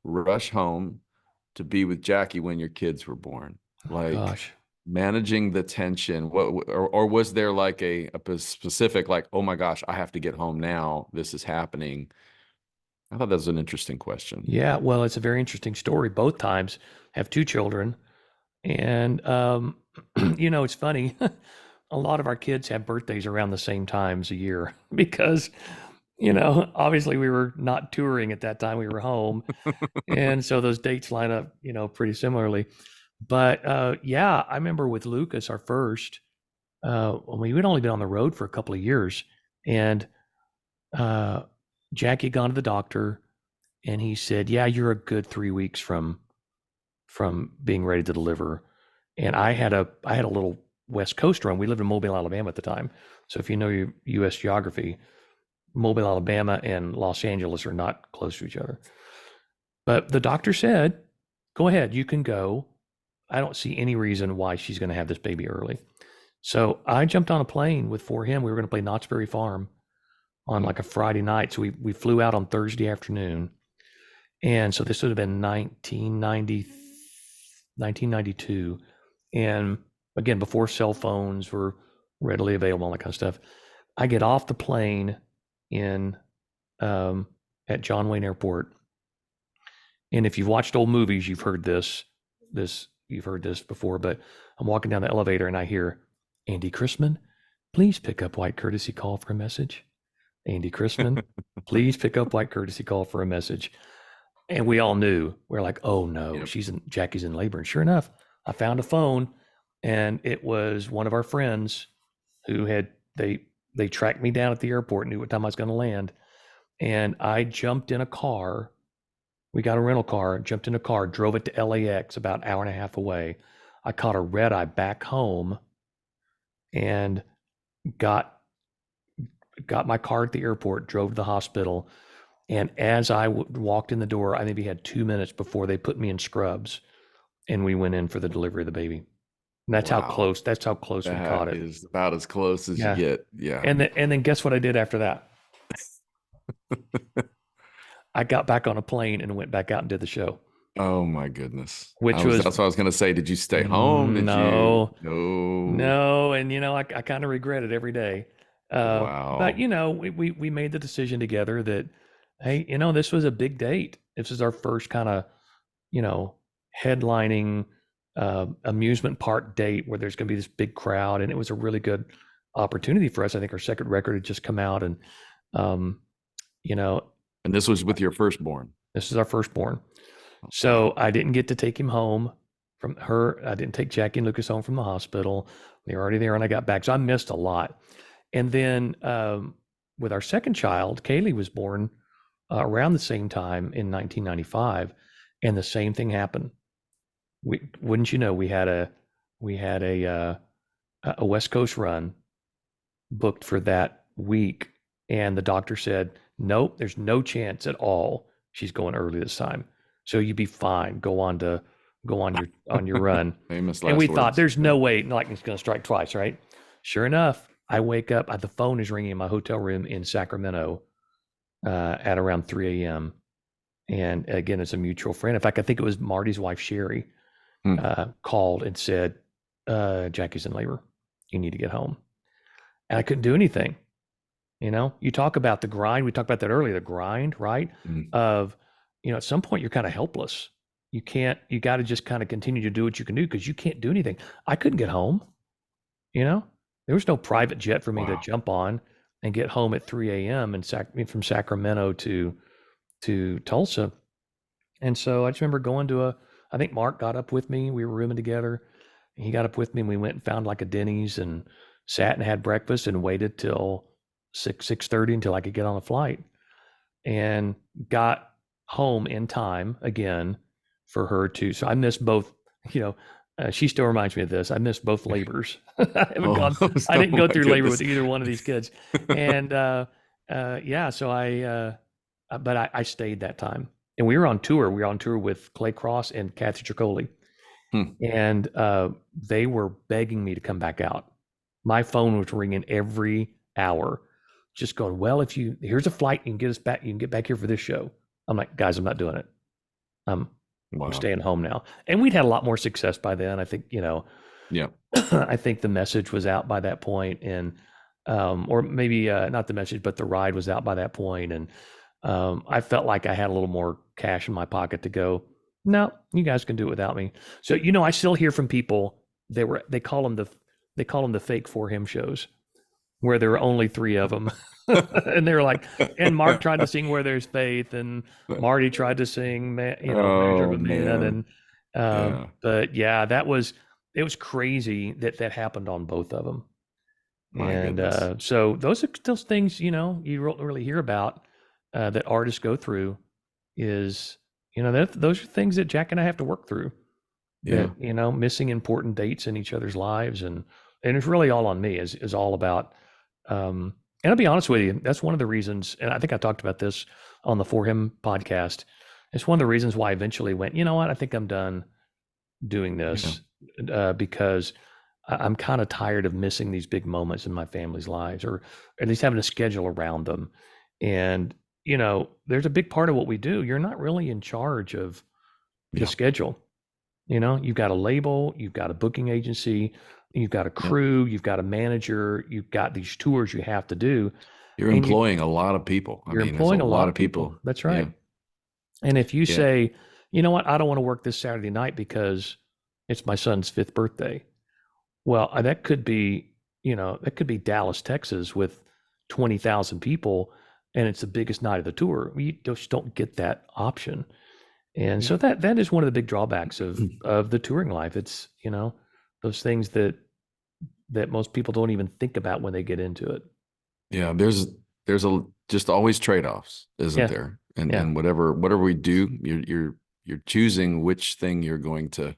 rush home to be with Jackie when your kids were born? Oh Like gosh. managing the tension. Or was there like a specific, like, oh my gosh, I have to get home now. This is happening. I thought that was an interesting question. Yeah, well, it's a very interesting story. Both times have two children, and it's funny. A lot of our kids have birthdays around the same times a year because obviously we were not touring at that time; we were home, and so those dates line up, pretty similarly. But yeah, I remember with Lucas, our first, we'd only been on the road for a couple of years, and uh, Jackie had gone to the doctor, and he said, "Yeah, you're a good 3 weeks from being ready to deliver." And I had a little West Coast run. We lived in Mobile, Alabama at the time, so if you know your U.S. geography, Mobile, Alabama, and Los Angeles are not close to each other. But the doctor said, "Go ahead, you can go. I don't see any reason why she's going to have this baby early." So I jumped on a plane with For Him. We were going to play Knott's Berry Farm on Mm. like a Friday night. So we flew out on Thursday afternoon. And so this would have been 1992. And again, before cell phones were readily available, all that kind of stuff. I get off the plane in at John Wayne Airport. And if you've watched old movies, you've heard this before, but I'm walking down the elevator and I hear Andy Chrisman, please pick up white courtesy call for a message. Andy Chrisman, please pick up white courtesy call for a message. And we all knew. We're like, oh no, Yep. Jackie's in labor. And sure enough, I found a phone, and it was one of our friends who had they tracked me down at the airport, knew what time I was going to land, and I jumped in a car. We got a rental car, jumped in a car, drove it to LAX, about an hour and a half away. I caught a red eye back home and got got my car at the airport, drove to the hospital, and as I walked in the door, I maybe had 2 minutes before they put me in scrubs, and we went in for the delivery of the baby. And that's how Wow. close. That's how close we That caught it. is about as close as you Yeah. get. Yeah. And then guess what I did after that? I got back on a plane and went back out and did the show, Oh my goodness. which was That's what I was gonna say. Did you stay home? Did you no, no? no, and I kind of regret it every day. But Wow. we made the decision together that, hey, this was a big date. This is our first kind of, you know, headlining amusement park date where there's going to be this big crowd, and it was a really good opportunity for us. I think our second record had just come out, and um, you know, And this was with your firstborn. this is our firstborn. So Wow. I didn't get to take him home from her. I didn't take Jackie and Lucas home from the hospital. They were already there when I got back. So I missed a lot. And then with our second child, Kaylee was born around the same time in 1995. And the same thing happened. Wouldn't you know, we had a West Coast run booked for that week. And the doctor said, nope, there's no chance at all she's going early this time. So you'd be fine. Go on your run. Famous And we last thought words. there's Yeah. no way lightning's going to strike twice, right? Sure enough, I wake up, the phone is ringing in my hotel room in Sacramento at around 3 a.m. And again, it's a mutual friend. In fact, I think it was Marty's wife, Sherry, Hmm. called and said, Jackie's in labor. You need to get home. And I couldn't do anything. You talk about the grind. We talked about that earlier, the grind, right? Hmm. Of, at some point you're kind of helpless. You got to just kind of continue to do what you can do because you can't do anything. I couldn't get home, you know, there was no private jet for me to Wow. jump on and get home at 3 a.m. and from Sacramento to Tulsa. And so I just remember I think Mark got up with me. We were rooming together. He got up with me and we went and found like a Denny's and sat and had breakfast and waited till 6:30 until I could get on a flight and got home in time again for her to. So I missed both, you know, she still reminds me of this. I missed both labors. Oh, I oh didn't go my through labor with goodness. either one of these kids. And yeah, so but I stayed that time. And we were on tour. We were on tour with Clay Cross and Kathy Tricoli. Hmm. And they were begging me to come back out. My phone was ringing every hour, just going, well, here's a flight, you can get us back, you can get back here for this show. I'm like, guys, I'm not doing it. I'm Wow. staying home now. And we'd had a lot more success by then. I think, Yeah. I think the message was out by that point, and or maybe not the message, but the ride was out by that point, and I felt like I had a little more cash in my pocket to go. No, you guys can do it without me. So I still hear from people. They call them the fake For Him shows, where there were only three of them, and they were like, and Mark tried to sing Where There's Faith, and Marty tried to sing, Measure of Oh a Man, man. and Yeah. but yeah, it was crazy that happened on both of them. My And goodness. so those things, you don't really hear about that artists go through is, those are things that Jack and I have to work through, that, Yeah. missing important dates in each other's lives. And it's really all on me, is all about, and I'll be honest with you, that's one of the reasons, and I think I talked about this on the For Him podcast. It's one of the reasons why I eventually went, you know what, I think I'm done doing Yeah. this, because I'm kind of tired of missing these big moments in my family's lives, or at least having a schedule around them. And, there's a big part of what we do. You're not really in charge of the Yeah. schedule. You've got a label, you've got a booking agency, you've got a Yep. crew, you've got a manager, you've got these tours you have to do, You're and employing a lot of people. I you're mean, there's a employing a lot lot of of people. people. That's Yeah. right. And if you Yeah. say, you know what, I don't want to work this Saturday night because it's my son's 5th birthday. Well, that could be Dallas, Texas with 20,000 people, and it's the biggest night of the tour. You just don't get that option. And Yeah. so that is one of the big drawbacks of the touring life. It's, those things that most people don't even think about when they get into it. Yeah, there's a just always trade-offs, isn't Yeah. there? And Yeah. whatever we do, you're choosing which thing you're going to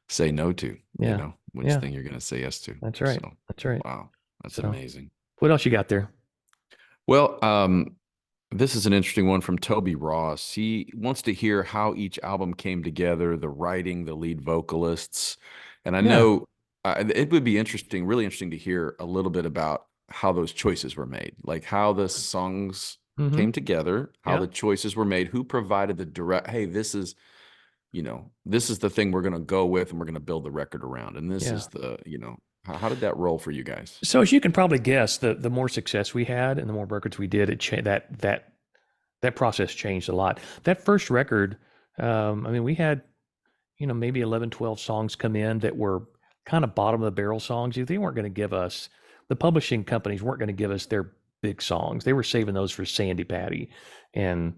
say no to, Yeah. which Yeah. thing you're going to say yes to. That's right. So, That's right. wow, that's So amazing. what else you got there? Well, this is an interesting one from Toby Ross. He wants to hear how each album came together, the writing, the lead vocalists. And I Yeah. know it would be interesting, really interesting to hear a little bit about how those choices were made, like how the songs Mm-hmm. came together, how Yeah. the choices were made, who provided the direct, hey, this is the thing we're going to go with and we're going to build the record around. And this Yeah. is how did that roll for you guys? So as you can probably guess, the more success we had and the more records we did, that process changed a lot. That first record, I mean, we had, maybe 11, 12 songs come in that were kind of bottom of the barrel songs. They weren't going to give us, the publishing companies weren't going to give us their big songs. They were saving those for Sandy Patty and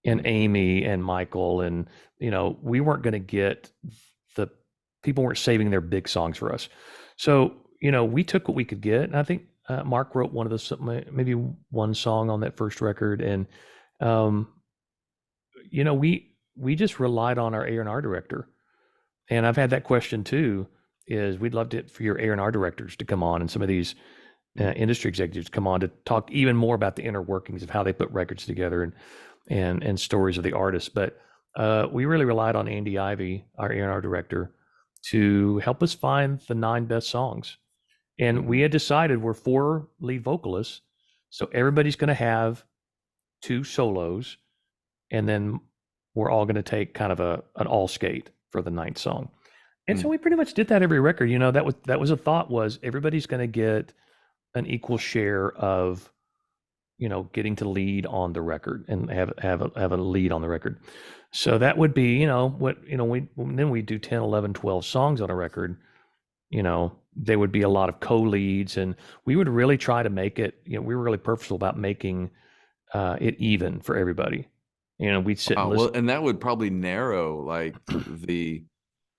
Mm, Amy and Michael. And, we weren't going to get the people weren't saving their big songs for us. So, we took what we could get. And I think Mark wrote one of the, maybe one song on that first record. And, um, we just relied on our A&R director. And I've had that question too, is we'd love for your A&R directors to come on and some of these mm, industry executives come on to talk even more about the inner workings of how they put records together and stories of the artists. But we really relied on Andy Ivey, our A&R director, to help us find the 9 best songs. And we mhm, had decided we're 4 lead vocalists, so everybody's going to have 2 solos, and then we're all going to take kind of an all skate for the 9th song. And so mm. we pretty much did that every record. That was a thought, was everybody's going to get an equal share of, getting to lead on the record and have a lead on the record. So that would be, then we do 10, 11, 12 songs on a record, there would be a lot of co-leads, and we would really try to make it, we were really purposeful about making it even for everybody. We'd sit and Wow. Well, listen. and that would probably narrow like the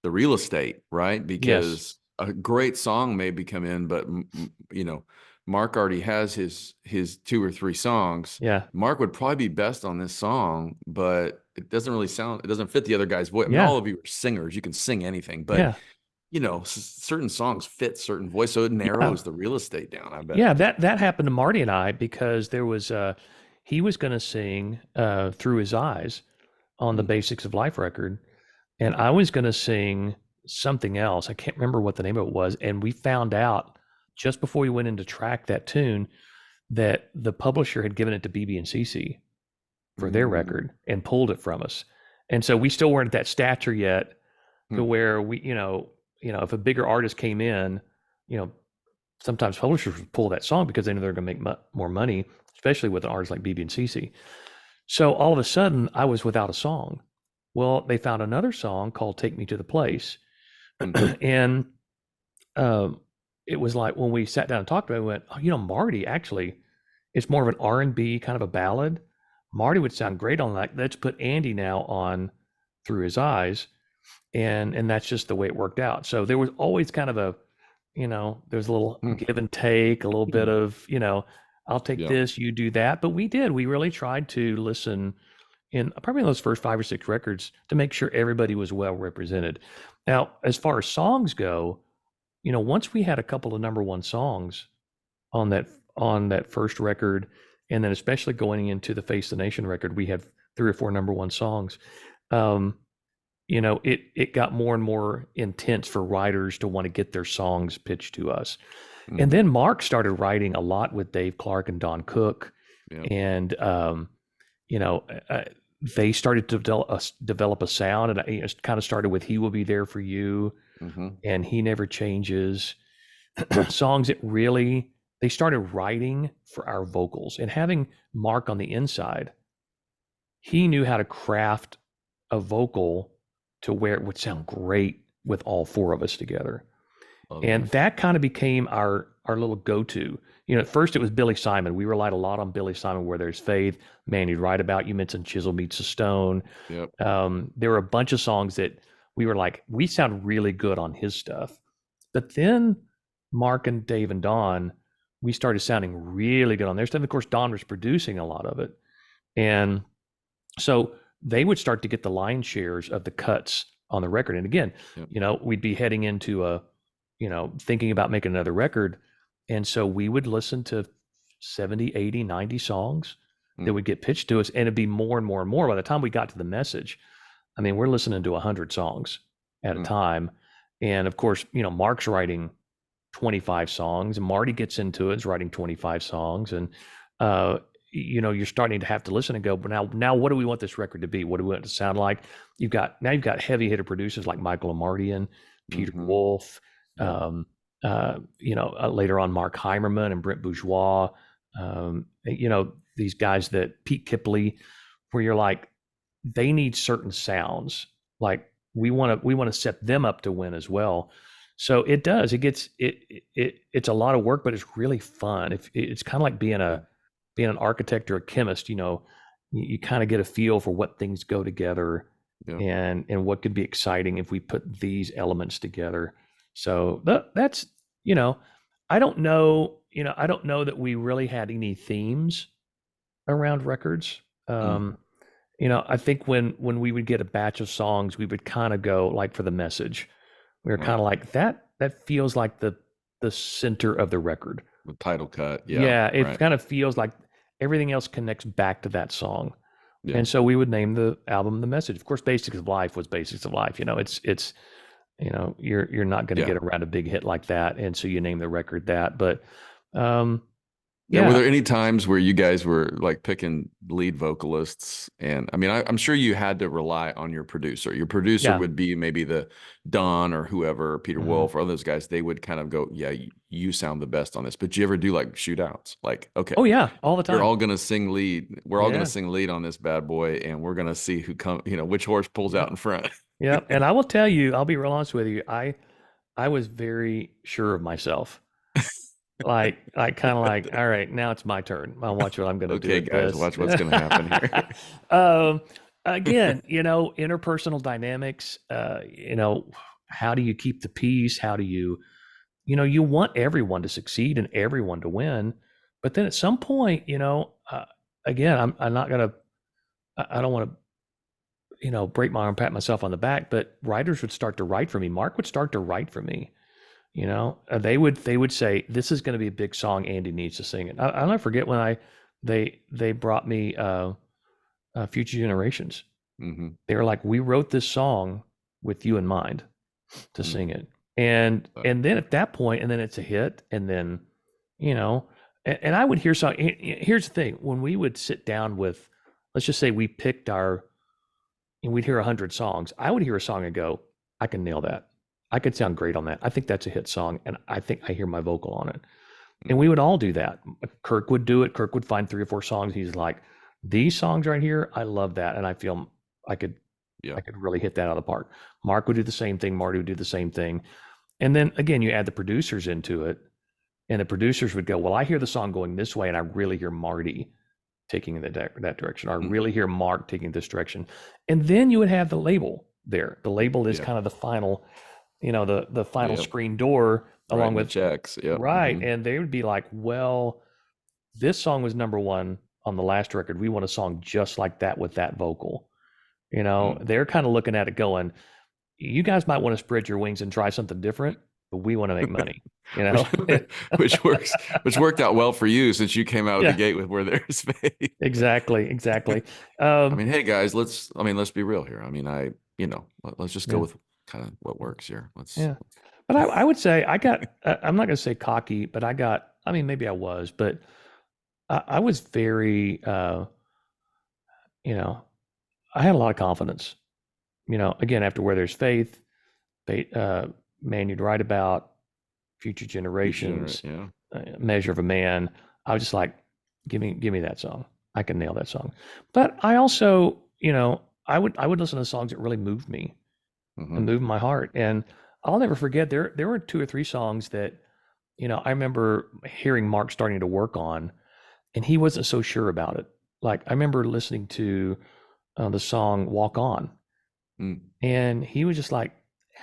real estate, right? Yes. Because a great song may be come in, but Mark already has his 2 or 3 songs. Yeah. Mark would probably be best on this song, but it doesn't fit the other guy's voice. I mean, Yeah. all of you are singers, you can sing anything, but Yeah. certain songs fit certain voice, so it Yeah. narrows the real estate down, I bet. Yeah, that happened to Marty and I because there was he was going to sing Through His Eyes on the Mm, Basics of Life record, and I was going to sing something else. I can't remember what the name of it was, and we found out just before we went in to track that tune that the publisher had given it to BB and CC for their mm, record and pulled it from us. And so we still weren't at that stature yet to mm, where we, if a bigger artist came in, you know, sometimes publishers would pull that song because they know they're going to make more money, especially with an artist like BB and CC. So all of a sudden, I was without a song. Well, they found another song called "Take Me to the Place," mm, and um, it was like when we sat down and talked about it, we went, "Oh, Marty actually, it's more of an R&B kind of a ballad. Marty would sound great on that. Let's put Andy now on Through His Eyes." And that's just the way it worked out. So there was always kind of there's a little mm, give and take, a little bit mm. of, I'll take Yeah. this, you do that. But we really tried to listen in probably in those first 5 or 6 records to make sure everybody was well represented. Now, as far as songs go, once we had a couple of number one songs on that first record, and then especially going into the Face the Nation record, we had 3 or 4 number one songs. Um, it got more and more intense for writers to want to get their songs pitched to us. And Mhm. then Mark started writing a lot with Dave Clark and Don Cook, Yeah. and you know, uh, they started to develop a sound, and it kind of started with "He Will Be There for You" Mhm. and "He Never Changes." Songs that really they started writing for our vocals, and having Mark on the inside, he knew how to craft a vocal to where it would sound great with all 4 of us together. Love And that. that kind of became our our little go-to. You know, at first it was Billy Simon. We relied a lot on Billy Simon, Where There's Faith, Man You'd Write About. You mentioned Chisel Meets a Stone. Yep. There were a bunch of songs that we were like, we sound really good on his stuff. But then Mark and Dave and Don, we started sounding really good on their stuff. Of course, Don was producing a lot of it. And so they would start to get the line shares of the cuts on the record. And again, Yep. you know, we'd be heading into thinking about making another record. And so we would listen to 70, 80, 90 songs that would get pitched to us. And it'd be more and more and more. By the time we got to the message, I mean, we're listening to 100 songs at a time. And of course, you know, Mark's writing 25 songs, and Marty gets into it, is writing 25 songs. And, you know, you're starting to have to listen and go, but now what do we want this record to be? What do we want it to sound like? You've got heavy hitter producers like Michael Amartian, Peter Wolf, you know, later on Mark Heimerman and Brent Bourgeois, you know, these guys that Pete Kipley, where you're like, they need certain sounds. Like we want to set them up to win as well. So it does. It's a lot of work, but it's really fun. It's kind of like being an architect or a chemist. You know, you kind of get a feel for what things go together, and what could be exciting if we put these elements together. So that's, you know, I don't know that we really had any themes around records. You know, I think when we would get a batch of songs, we would kind of go like for the message. We were kind of like that feels like the center of the record. The title cut. Yeah, it kind of feels like everything else connects back to that song. Yeah. And so we would name the album The Message. Of course, Basics of Life was Basics of Life. You know, it's you know, you're not going to get around a big hit like that, and so you name the record that. But were there any times where you guys were like picking lead vocalists? And I mean, I'm sure you had to rely on your producer. Your producer would be maybe the Don or whoever, Peter Wolf or all those guys. They would kind of go, yeah, you sound the best on this. But you ever do like shootouts? Like, okay. Oh yeah, all the time. We're all going to sing lead. We're all going to sing lead on this bad boy. And we're going to see who which horse pulls out in front. Yeah. And I will tell you, I'll be real honest with you. I was very sure of myself. like kind of like, all right, now it's my turn. I'll watch what I'm going to do. Okay, guys, watch what's going to happen here. Again, you know, interpersonal dynamics, you know, how do you keep the peace? How do you know, you want everyone to succeed and everyone to win. But then at some point, you know, again, I'm not going to, I don't want to, you know, break my arm, pat myself on the back, but writers would start to write for me. Mark would start to write for me. You know, they would say, this is going to be a big song. Andy needs to sing it. I'll never forget when they brought me Future Generations. They were like, we wrote this song with you in mind to sing it. And then at that point, and then it's a hit. And then, you know, and I would hear song. Here's the thing. When we would sit down with, let's just say we picked and we'd hear 100 songs. I would hear a song and go, I can nail that. I could sound great on that. I think that's a hit song, and I think I hear my vocal on it. And we would all do that. Kirk would do it. Kirk would find 3 or 4 songs. He's like, these songs right here, I love that, and I feel I could really hit that out of the park. Mark would do the same thing. Marty would do the same thing. And then again, you add the producers into it, and the producers would go, well, I hear the song going this way, and I really hear Marty taking that direction. Or I really hear Mark taking this direction. And then you would have the label there. The label is kind of the final, you know, the final screen door along with checks. Right. And they would be like, well, this song was number 1 on the last record. We want a song just like that with that vocal. You know, they're kind of looking at it going, you guys might want to spread your wings and try something different, but we want to make money, you know, which worked out well for you since you came out of the gate with Where There's Faith. Exactly. I mean, hey guys, let's be real here. I mean, let's just go with kind of what works here. But I would say I'm not going to say cocky, but maybe I was, but I was very, you know, I had a lot of confidence, you know, again, after Where There's Faith, Man You'd Write About, Future Generations, Measure of a Man. I was just like, give me that song. I can nail that song. But I also, you know, I would listen to songs that really moved me and moved my heart. And I'll never forget, there were 2 or 3 songs that, I remember hearing Mark starting to work on, and he wasn't so sure about it. Like I remember listening to the song "Walk On," Mm. and he was just like,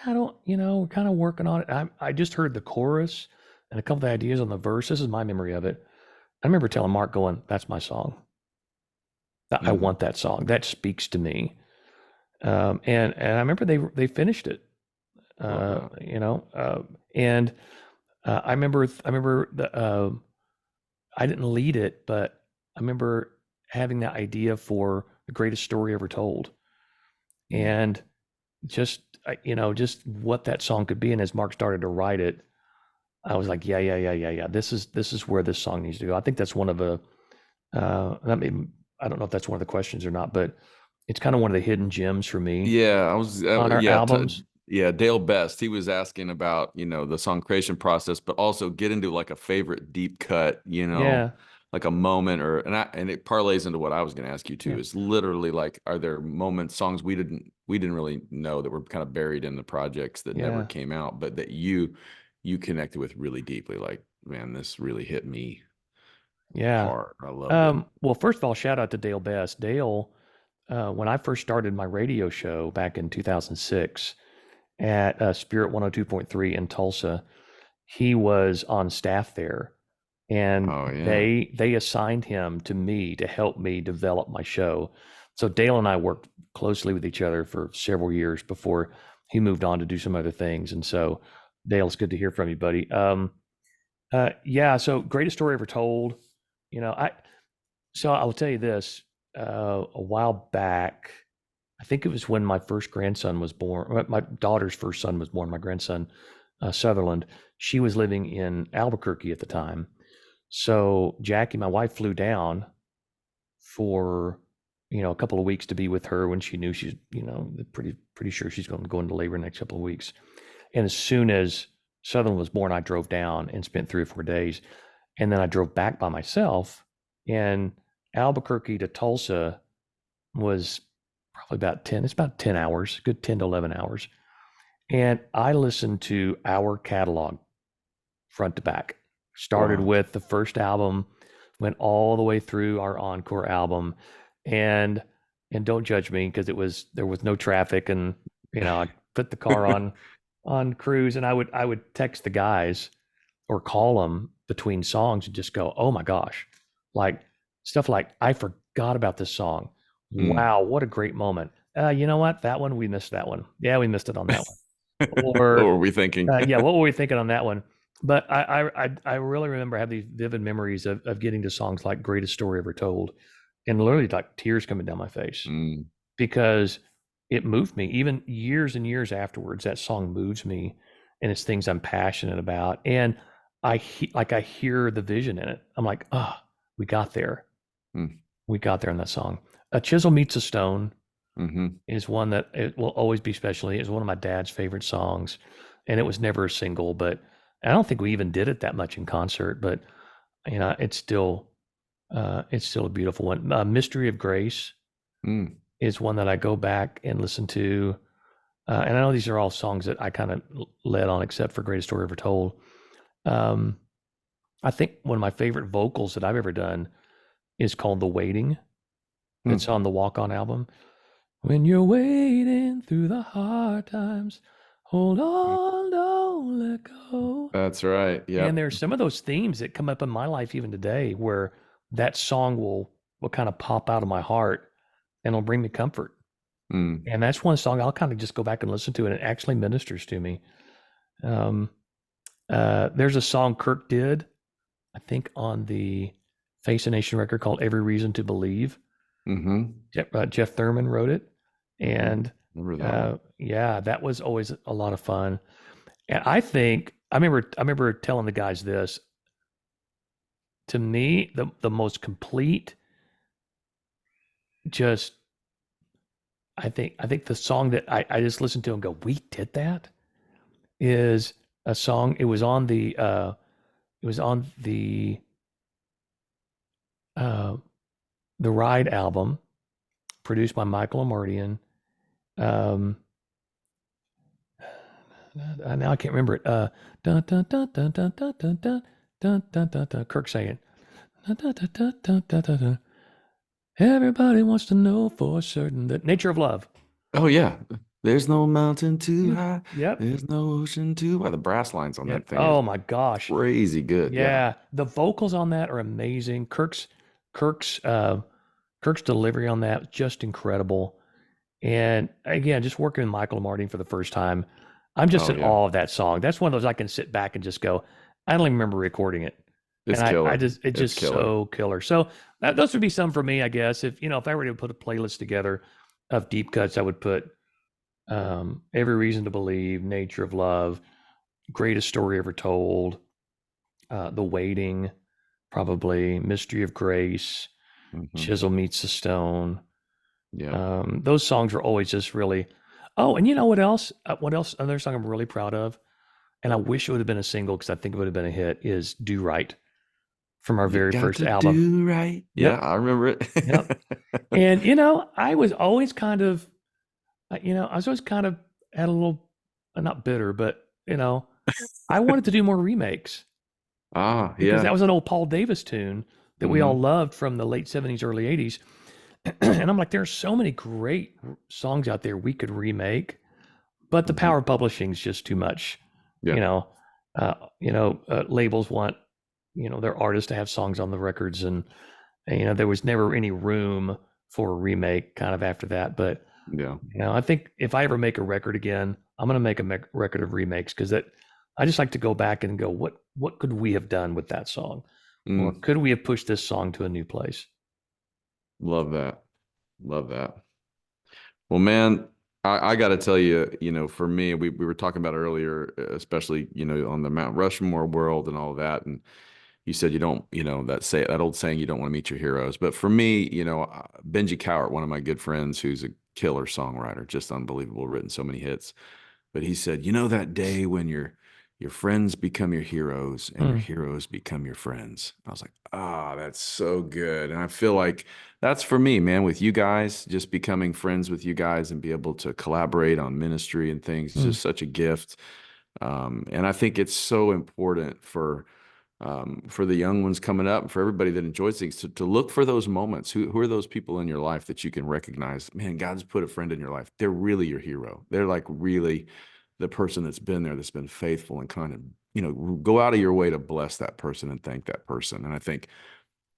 "I don't, we're kind of working on it." I just heard the chorus and a couple of ideas on the verse. This is my memory of it. I remember telling Mark, going, "That's my song. I Mm. want that song. That speaks to me." And I remember they finished it. Love Uh, that. you know, uh, and I remember I didn't lead it, but I remember having the idea for the greatest story ever told, Mm. and just what that song could be. And as Mark started to write it, I was like, yeah, yeah, yeah, yeah, yeah. This is where this song needs to go. I think that's one of the. I mean, I don't know if that's one of the questions or not, but it's kind of one of the hidden gems for me Yeah, I was on our yeah, albums. yeah, Dale Best. He was asking about, the song creation process, but also get into like a favorite deep cut, Yeah, like a moment and it parlays into what I was going to ask you yeah, too. Is literally like, are there moments, songs we didn't really know that were kind of buried in the projects that never yeah, came out, but that you connected with really deeply, like, man, this really hit me yeah. hard. I loved it. Well, first of all, shout out to Dale Best. Dale, when I first started my radio show back in 2006 at Spirit 102.3 in Tulsa, he was on staff there, and Oh yeah. they assigned him to me to help me develop my show. So Dale and I worked closely with each other for several years before he moved on to do some other things. And so, Dale, it's good to hear from you, buddy. Yeah. So, greatest story ever told. I so I'll tell you this. A while back, I think it was when my first grandson was born. My daughter's first son was born. My grandson, Sutherland. She was living in Albuquerque at the time. So Jackie, my wife, flew down for a couple of weeks to be with her when she knew she's pretty sure she's going to go into labor in the next couple of weeks. And as soon as Sutherland was born, I drove down and spent 3 or 4 days, and then I drove back by myself. And Albuquerque to Tulsa was probably about 10. It's about 10 hours, good 10 to 11 hours. And I listened to our catalog front to back. Started Wow. with the first album, went all the way through our encore album, and and don't judge me because there was no traffic, and I put the car on cruise, and I would text the guys or call them between songs and just go, oh my gosh, like stuff like, I forgot about this song. Mm. Wow, what a great moment. You know what? That one, we missed that one. Yeah, we missed it on that one. What Or were we thinking? yeah, what were we thinking on that one? But I really remember having these vivid memories of getting to songs like "Greatest Story Ever Told," and literally like tears coming down my face Mm. because it moved me. Even years and years afterwards, that song moves me, and it's things I'm passionate about. And I hear the vision in it. I'm like, oh, we got there. Mm. We got there in that song. A Chisel Meets a Stone Hmm. is one that it will always be special. It's one of my dad's favorite songs, and it was never a single, but I don't think we even did it that much in concert. But it's still a beautiful one. Mystery of Grace Mm. is one that I go back and listen to, and I know these are all songs that I kind of led on, except for Greatest Story Ever Told. Um, I think one of my favorite vocals that I've ever done is called "The Waiting." That's Mm. on the Walk On album. When you're waiting through the hard times, hold on, don't let go. That's right. And Yep. there's some of those themes that come up in my life even today where that song will kind of pop out of my heart and it'll bring me comfort. Mm. And that's one song I'll kind of just go back and listen to, and it actually ministers to me. Um, there's a song Kirk did, I think, on the Face a Nation record called "Every Reason to Believe." Hmm. Jeff Thurman wrote it, Mm. and Remember that one? yeah, that was always a lot of fun. And I remember telling the guys this. To me, the most complete, just I think the song that I just listened to and go, we did that, is a song. It was on the uh, the Ride album, produced by Michael Amardian. Um, Now I can't remember it. Dun, dun, dun, dun, dun, dun, dun, dun, dun, dun, dun, dun. Kirk saying, dun, dun, dun, dun, dun, dun, dun, dun. Everybody wants to know for certain that nature of love. Oh yeah. There's no mountain too high. Yep. There's no ocean too wide. The brass lines on Yep. that thing is Oh my gosh. crazy good. Yeah. Yeah. The vocals on that are amazing. Kirk's Kirk's delivery on that just incredible. And again, just working with Michael Martin for the first time, I'm just Oh in yeah. awe of that song. That's one of those I can sit back and just go, I don't even remember recording it. It's And I killer. just, it's It's just killer. so killer. So those would be some for me, I guess. If, if I were to put a playlist together of deep cuts, I would put Every Reason to Believe, Nature of Love, Greatest Story Ever Told, The Waiting, probably Mystery of Grace, Hmm. Chisel Meets the Stone. Yeah. Those songs are always just really. Oh, and you know what else? What else? Another song I'm really proud of, and I wish it would have been a single because I think it would have been a hit. Is "Do Right" from our You very got first to album. do right. Yeah, Yep, I remember yep. it. And I was always kind of, I was always kind of had a little, not bitter, but I wanted to do more remakes Ah, because that yeah. was an old Paul Davis tune that we all Hmm. loved from the late '70s, early '80s. And I'm like, there's so many great songs out there we could remake, but the Hmm. power of publishing is just too much. Yeah. You know, labels want their artists to have songs on the records, and there was never any room for a remake kind of after that. But Yeah. I think if I ever make a record again, I'm going to make a record of remakes because that I just like to go back and go, what could we have done with that song, or Mm, could we have pushed this song to a new place? love that. Love that. Well, man, I got to tell you, for me, we were talking about earlier, especially, on the Mount Rushmore world and all that. And you said you don't, that old saying, you don't want to meet your heroes. But for me, Benji Cowart, one of my good friends, who's a killer songwriter, just unbelievable, written so many hits. But he said, that day when your friends become your heroes and your Mm, heroes become your friends. I was like, that's so good. And I feel like that's for me, man, with you guys, just becoming friends with you guys and be able to collaborate on ministry and things, it's mm, just such a gift. And I think it's so important for the young ones coming up and for everybody that enjoys things to look for those moments. Who are those people in your life that you can recognize? Man, God's put a friend in your life. They're really your hero. They're like really the person that's been there, that's been faithful and kind of, go out of your way to bless that person and thank that person. And I think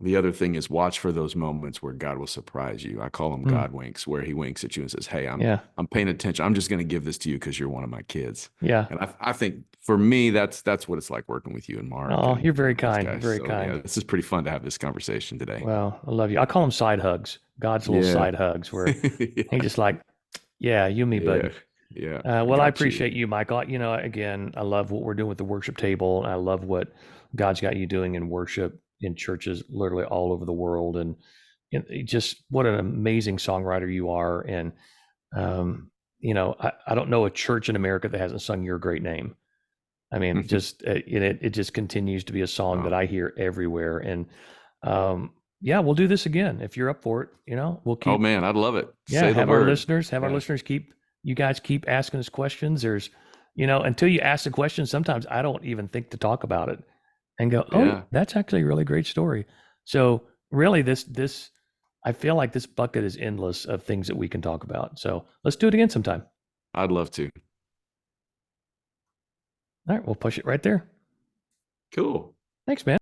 the other thing is watch for those moments where God will surprise you. I call them mm. God winks, where he winks at you and says, "Hey, Yeah, I'm paying attention. I'm just going to give this to you because you're one of my kids." yeah. And I think for me, that's what it's like working with you and Mark Oh, and you're very these kind, guys. very So yeah, kind. this is pretty fun to have this conversation today. Well, I love you. I call them side hugs. God's little Yeah. side hugs, where he Yeah. just like, yeah, you and me, Yeah. buddy. Yeah. I Well, I got you. appreciate you, Michael. Again, I love what we're doing with the worship table. I love what God's got you doing in worship in churches literally all over the world, and just what an amazing songwriter you are. And I don't know a church in America that hasn't sung your great name. I mean, just it just continues to be a song that Oh. I hear everywhere. And yeah, we'll do this again if you're up for it. We'll Oh keep man, I'd love it. yeah, Say the word. have our Yeah. listeners keep you guys keep asking us questions. There's until you ask the question, sometimes I don't even think to talk about it and go, oh, Yeah. that's actually a really great story. So really, this I feel like this bucket is endless of things that we can talk about. So let's do it again sometime. I'd love to. All right, we'll push it right there. Cool. Thanks, man.